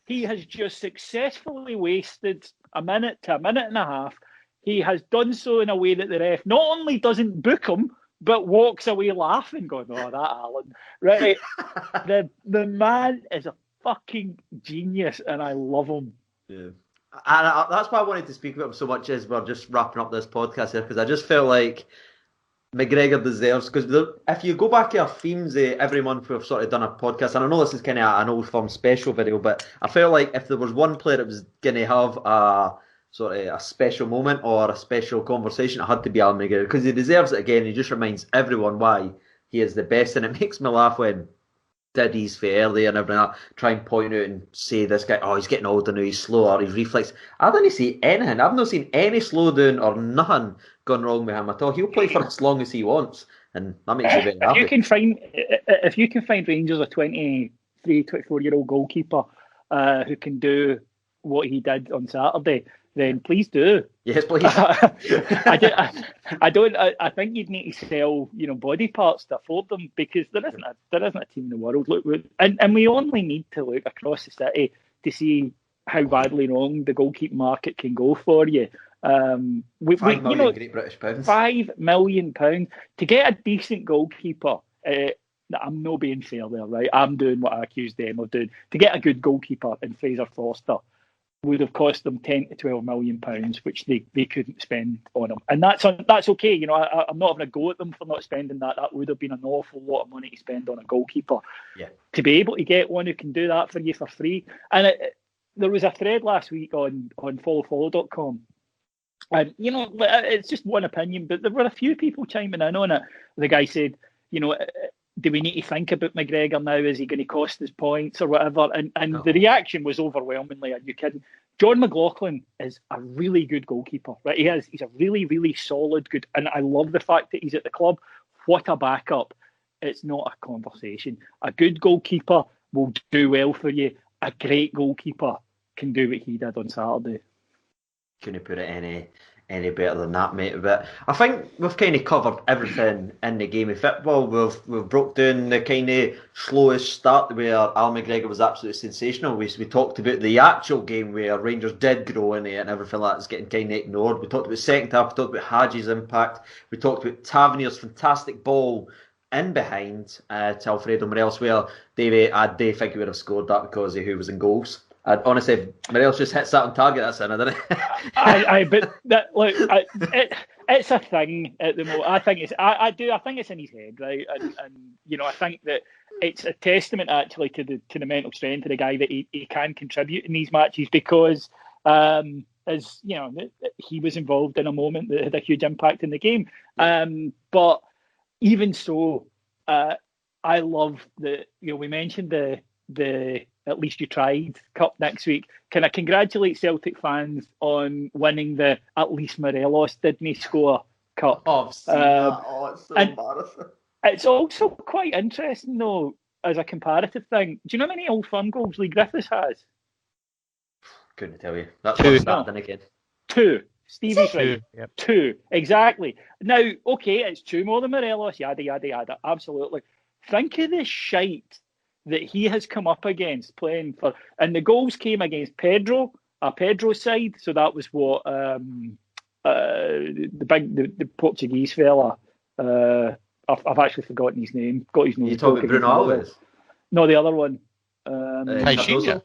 He has just successfully wasted a minute to a minute and a half. He has done so in a way that the ref not only doesn't book him, but walks away laughing, going, oh, that Alan. Right? the man is a fucking genius, and I love him. Yeah. And that's why I wanted to speak about him so much as we're just wrapping up this podcast here, because I just felt like McGregor deserves, because if you go back to our themes every month, we've sort of done a podcast, and I know this is kind of an old firm special video, but I felt like if there was one player that was going to have a sort of a special moment or a special conversation, it had to be Alan McGregor, because he deserves it again. He just reminds everyone why he is the best, and it makes me laugh when Diddy's for earlier and everything like that, try and point out and say this guy, oh, he's getting older now, he's slower, his reflex. I didn't see anything. I've not seen any slow down or nothing gone wrong with him at all. He'll play for as long as he wants, and that makes me very happy. If you can find Rangers a 23, 24-year-old goalkeeper who can do what he did on Saturday, then please do. Yes, please. I think you'd need to sell, body parts to afford them, because there isn't a team in the world. Look, and we only need to look across the city to see how badly wrong the goalkeeping market can go for you. £5 million Great British pounds. £5 million to get a decent goalkeeper. I'm not being fair there, right? I'm doing what I accused them of doing. To get a good goalkeeper in Fraser Forster would have cost them £10 to £12 million, which they couldn't spend on him, and that's okay. I'm not having a go at them for not spending that. That would have been an awful lot of money to spend on a goalkeeper. Yeah. To be able to get one who can do that for you for free, and there was a thread last week on followfollow.com, and it's just one opinion, but there were a few people chiming in on it. The guy said, do we need to think about Mcgregor now? Is he going to cost us points or whatever? And No. the reaction was overwhelmingly, are you kidding? John McLaughlin is a really good goalkeeper, right? He is. He's a really, really solid, good, and I love the fact that he's at the club. What a backup. It's not a conversation. A good goalkeeper will do well for you. A great goalkeeper can do what he did on Saturday. Couldn't put it any better than that, mate. But I think we've kind of covered everything in the game of football. We've broke down the kind of slowest start where Al McGregor was absolutely sensational. We talked about the actual game where Rangers did grow in it and everything like that's getting kind of ignored. We talked about second half. We talked about Hagi's impact. We talked about Tavernier's fantastic ball in behind to Alfredo Morelos, where I do think he would have scored that because of who was in goals. Honestly, if Morelos just hits that on target, that's in, isn't it? But that, look, it's a thing at the moment. I think it's in his head, right? And I think that it's a testament actually to the mental strength of the guy that he can contribute in these matches because, as you know, he was involved in a moment that had a huge impact in the game. But even so, I love that. We mentioned the At Least You Tried Cup next week. Can I congratulate Celtic fans on winning the At Least Morelos Didn't Score Cup? Oh, I've seen that. Oh, it's so embarrassing. It's also quite interesting, though, as a comparative thing. Do you know how many Old Firm goals Lee Griffiths has? Couldn't tell you. That's Two. what's that then again. 2. Stevie's right. Yep. 2. Exactly. Now, okay, it's 2 more than Morelos, yada, yada, yada. Absolutely. Think of the shite that he has come up against playing for, and the goals came against Pedro's side. So that was what the Portuguese fella. I've actually forgotten his name. Got his name. You talking about Bruno Alves? No, the other one. Cardoso?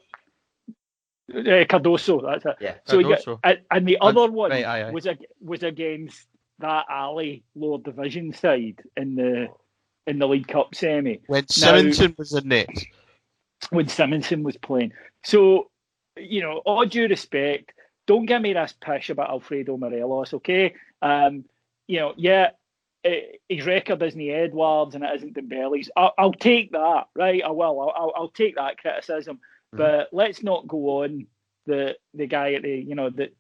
Cardoso. That's it. Yeah. So Cardoso. and the other one right, was against that alley lower division side in the League Cup semi. When Simonson was in net. When Simonson was playing. So, all due respect, don't give me this pish about Alfredo Morelos, okay? His record isn't Edwards and it isn't Dembele's. I'll take that, right? I will. I'll take that criticism. But let's not go on the guy at that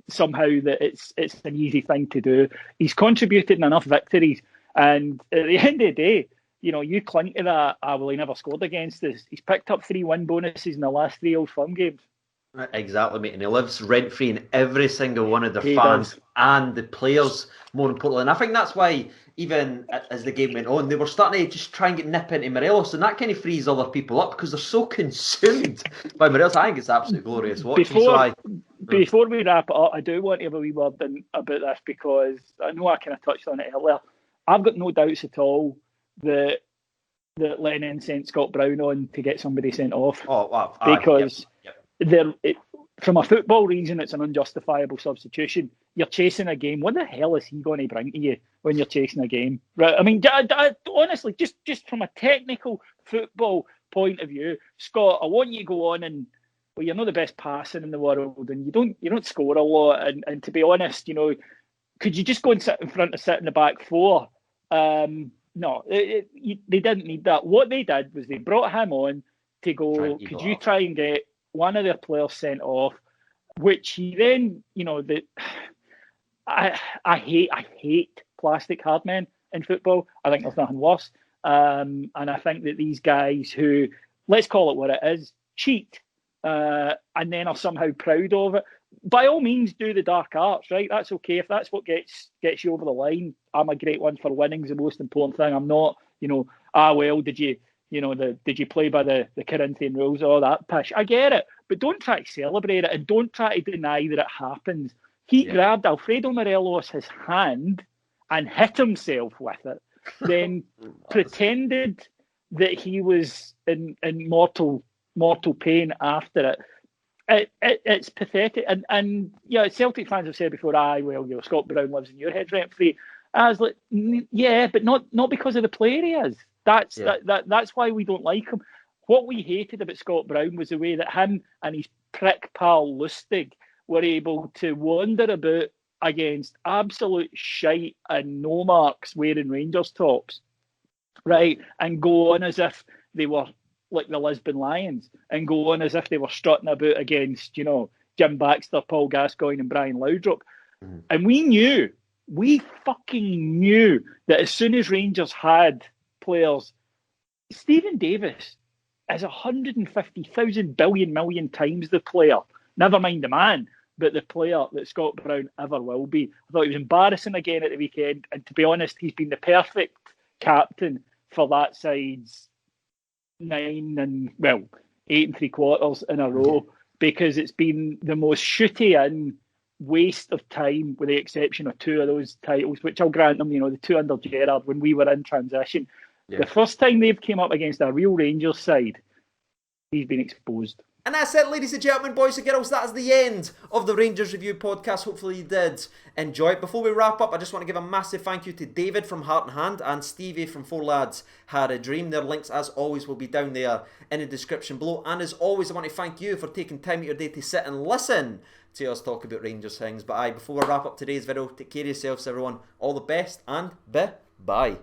somehow that it's an easy thing to do. He's contributed in enough victories. And at the end of the day, you cling to that, he never scored against us. He's picked up 3 win bonuses in the last 3 Old Firm games. Exactly, mate. And he lives rent-free in every single one of their He fans does. and the players, more importantly. And I think that's why, even as the game went on, they were starting to just try and get nip into Morelos, and that kind of frees other people up because they're so consumed by Morelos. I think it's absolutely glorious watching. Before we wrap it up, I do want to have a wee word about this because I know I kind of touched on it earlier. I've got no doubts at all that Lennon sent Scott Brown on to get somebody sent off. Oh, wow. Because from a football reason, it's an unjustifiable substitution. You're chasing a game. What the hell is he going to bring to you when you're chasing a game? Right? I mean, honestly, just from a technical football point of view, Scott, I want you to go on and you're not the best passing in the world, and you don't score a lot. And to be honest, could you just go and sit in the back 4? No, they didn't need that. What they did was they brought him on to go, could you try and get one of their players sent off, which he then, I hate plastic hard men in football. I think there's nothing worse. And I think that these guys who, let's call it what it is, cheat, and then are somehow proud of it. By all means, do the dark arts, right? That's okay. If that's what gets you over the line, I'm a great one for winning's the most important thing. I'm not, did you play by the Corinthian rules, all that pish? I get it, but don't try to celebrate it and don't try to deny that it happens. He grabbed Alfredo Morelos his hand and hit himself with it, then pretended that he was in mortal pain after it. It's pathetic, and Celtic fans have said before, Scott Brown lives in your head rent free. I was like, yeah, but not because of the player he is. That's why we don't like him. What we hated about Scott Brown was the way that him and his prick pal Lustig were able to wander about against absolute shite and no marks wearing Rangers tops right, and go on as if they were like the Lisbon Lions, and go on as if they were strutting about against, Jim Baxter, Paul Gascoigne, and Brian Laudrup. Mhm. And we fucking knew that as soon as Rangers had players, Stephen Davis is 150,000 billion million times the player, never mind the man, but the player that Scott Brown ever will be. I thought he was embarrassing again at the weekend, and to be honest, he's been the perfect captain for that side's 8 3/4 in a row, because it's been the most shooty in waste of time, with the exception of 2 of those titles, which I'll grant them, the 2 under Gerrard when we were in transition. Yeah. The first time they've came up against a real Rangers side, he's been exposed. And that's it, ladies and gentlemen, boys and girls. That is the end of the Rangers Review podcast. Hopefully you did enjoy it. Before we wrap up, I just want to give a massive thank you to David from Heart and Hand and Stevie from Four Lads Had a Dream. Their links, as always, will be down there in the description below. And as always, I want to thank you for taking time out of your day to sit and listen to us talk about Rangers things. But before we wrap up today's video, take care of yourselves, everyone. All the best and bye.